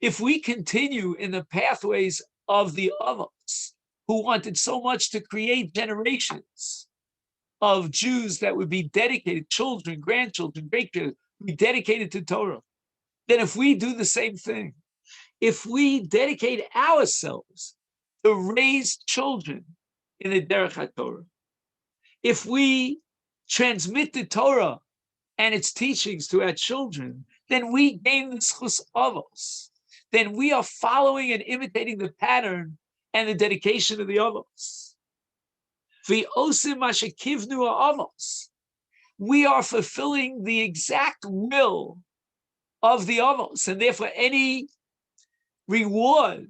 If we continue in the pathways of the Avos, who wanted so much to create generations of Jews that would be dedicated, children, grandchildren, great-grandchildren, be dedicated to Torah, then if we do the same thing, if we dedicate ourselves to raise children in the Derech HaTorah, if we transmit the Torah and its teachings to our children, then we gain the schus avos. Then we are following and imitating the pattern and the dedication of the avos. V'osim mashekivnu avos. We are fulfilling the exact will of the avos, and therefore any reward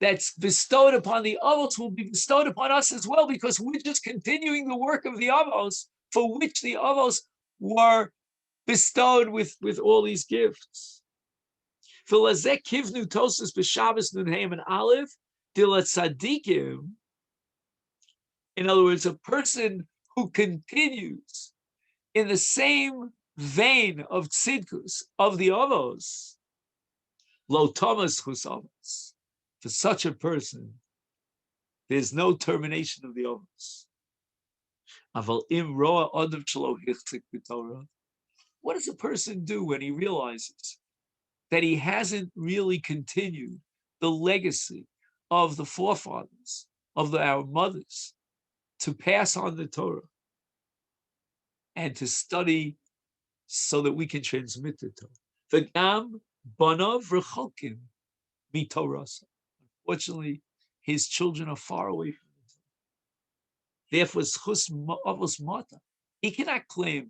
that's bestowed upon the avos will be bestowed upon us as well, because we're just continuing the work of the avos for which the avos were bestowed with all these gifts. V'lazeh kivnu tosas b'Shabbos Nunheim and Aleph dilat tzadikim. In other words, a person who continues in the same vein of tzidkus, of the avos, lo thomas chus avos. For such a person, there's no termination of the avos. Aval im roa adam shelo hichzik b'Torah. What does a person do when he realizes that he hasn't really continued the legacy of the forefathers, of our mothers, to pass on the Torah and to study so that we can transmit the Torah? V'gam banav rechokim mitorah. Unfortunately, his children are far away from the Torah. Therefore, schus avos mata. He cannot claim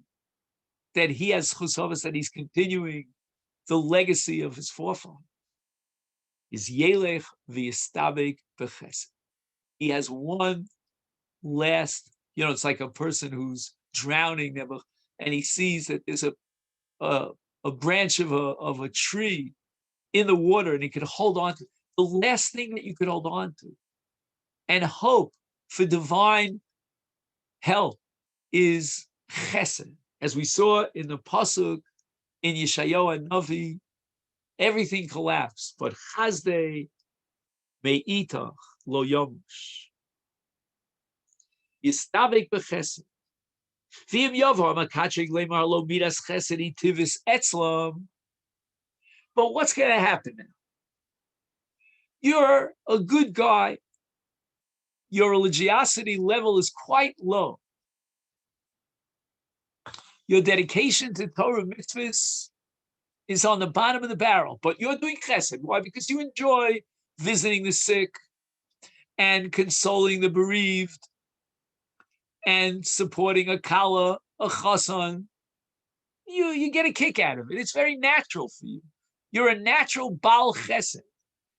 that he has schus avos, that he's continuing the legacy of his forefathers. Is yelech v'yistabek b'chesed. He has one last, it's like a person who's drowning, and he sees that there's a branch of a tree in the water, and he could hold on to. The last thing that you could hold on to and hope for divine help is chesed. As we saw in the pasuk in Yeshayahu and Navi, everything collapsed, but chazdei me'itach lo yomush. Yistabek b'chesed. V'im yavar makatrig lemar lo midas chesed itivis etzlam. But what's going to happen now? You're a good guy. Your religiosity level is quite low. Your dedication to Torah mitzvahs is on the bottom of the barrel, but you're doing chesed. Why? Because you enjoy visiting the sick and consoling the bereaved and supporting a kala, a chasan. You get a kick out of it. It's very natural for you. You're a natural Baal Chesed.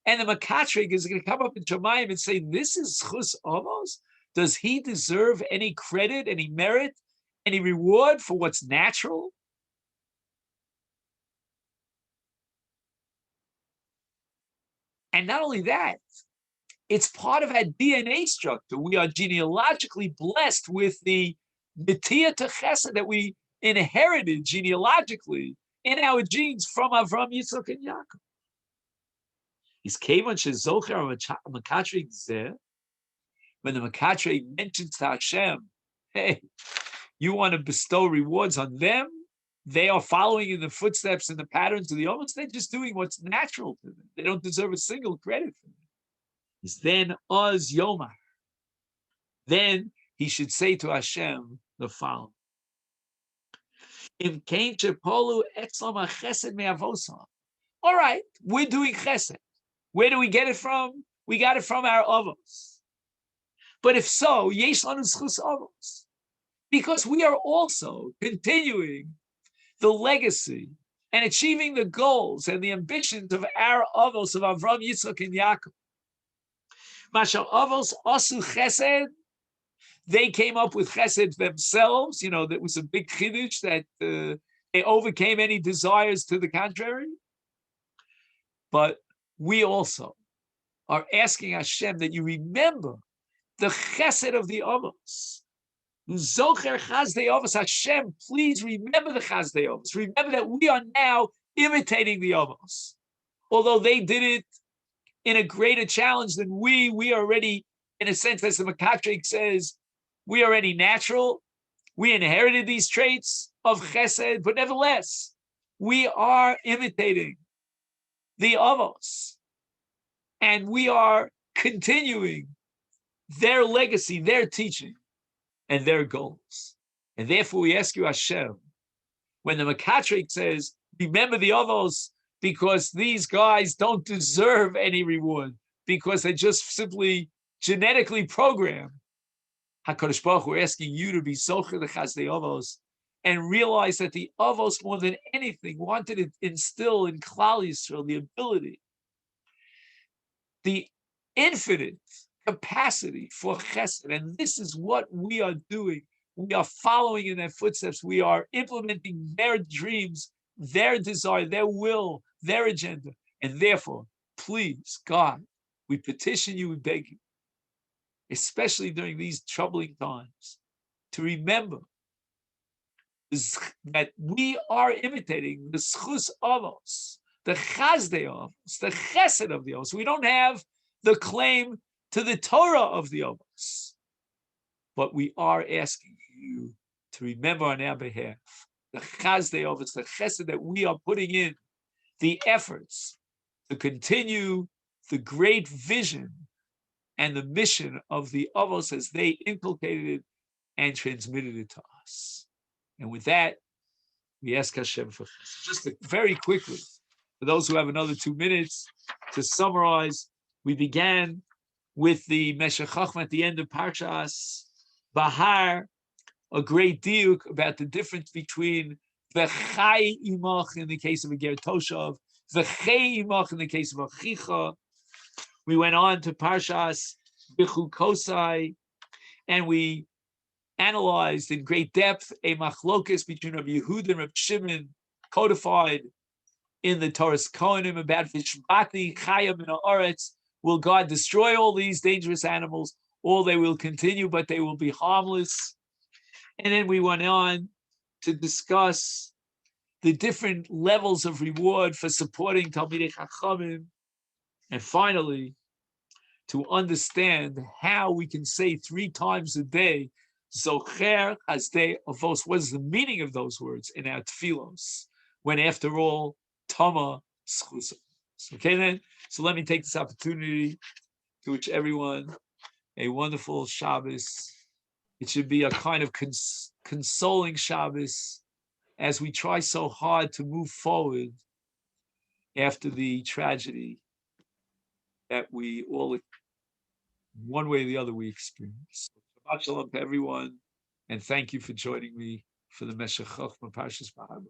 And the Makatrik is going to come up in Shemayim and say, this is Chus Avos? Does he deserve any credit, any merit, any reward for what's natural? And not only that, it's part of our DNA structure. We are genealogically blessed with the Nitiyah to Chesed that we inherited genealogically in our genes from Avram, Yitzchak, and Yaakov. Is Kevan Shezocher Makatrik Zeh, when the Makatrik mentions to Hashem, hey, you want to bestow rewards on them? They are following in the footsteps and the patterns of the Omas. They're just doing what's natural to them. They don't deserve a single credit for them. Is then Oz Yomar. Then he should say to Hashem the following. Im Kain Chepolu Etzlam HaChesed Me'avosa. All right, we're doing chesed. Where do we get it from? We got it from our avos. But if so, yesh lanu zchus avos, because we are also continuing the legacy and achieving the goals and the ambitions of our avos of Avram, Yitzchak, and Yaakov. Mashal avos asu chesed. They came up with chesed themselves. You know, that was a big chiddush that they overcame any desires to the contrary. But we also are asking Hashem that you remember the chesed of the avos. Zocher chazdei avos. Hashem, please remember the chazdei avos. Remember that we are now imitating the avos. Although they did it in a greater challenge than we are already, in a sense, as the Makatrik says, we are already natural. We inherited these traits of chesed, but nevertheless, we are imitating the avos. And we are continuing their legacy, their teaching, and their goals. And therefore we ask you, Hashem, when the Makatrik says, remember the avos, because these guys don't deserve any reward, because they're just simply genetically programmed. HaKadosh Baruch Hu, we're asking you to be zocher the chazdei avos and realize that the avos, more than anything, wanted to instill in Klal Yisrael the ability, the infinite capacity for chesed. And this is what we are doing. We are following in their footsteps. We are implementing their dreams, their desire, their will, their agenda. And therefore, please, God, we petition you, we beg you, especially during these troubling times, to remember that we are imitating the zchus avos, the chazdei avos, the chesed of the avos. We don't have the claim to the Torah of the avos, but we are asking you to remember on our behalf the chazdei avos, the chesed that we are putting in, the efforts to continue the great vision and the mission of the avos as they inculcated it and transmitted it to us. And with that, we ask Hashem for chesed. Just very quickly, for those who have another 2 minutes, to summarize, we began with the Meshech Chochma at the end of Parshas Bahar, a great deal about the difference between the Chai Imach in the case of a Ger Toshav, the Chai Imach in the case of a Chicha. We went on to Parshas BeChukosai, and we analyzed in great depth a machlokus between Rabbi Yehuda and Rabbi Shimon, codified in the Torah's Kohanim, about Vishbati Chayim in Haaretz. Will God destroy all these dangerous animals, or they will continue, but they will be harmless? And then we went on to discuss the different levels of reward for supporting Talmidei Chachamim, and finally, to understand how we can say 3 times a day, Zocher Chazdei Avos. What is the meaning of those words in our tefillos, when after all, Tama Zchus. Okay then, so let me take this opportunity to wish everyone a wonderful Shabbos. It should be a kind of consoling Shabbos as we try so hard to move forward after the tragedy that we all, one way or the other, we experienced. Shabbat shalom to everyone, and thank you for joining me for the Meshech Chochma Parshas Bahar.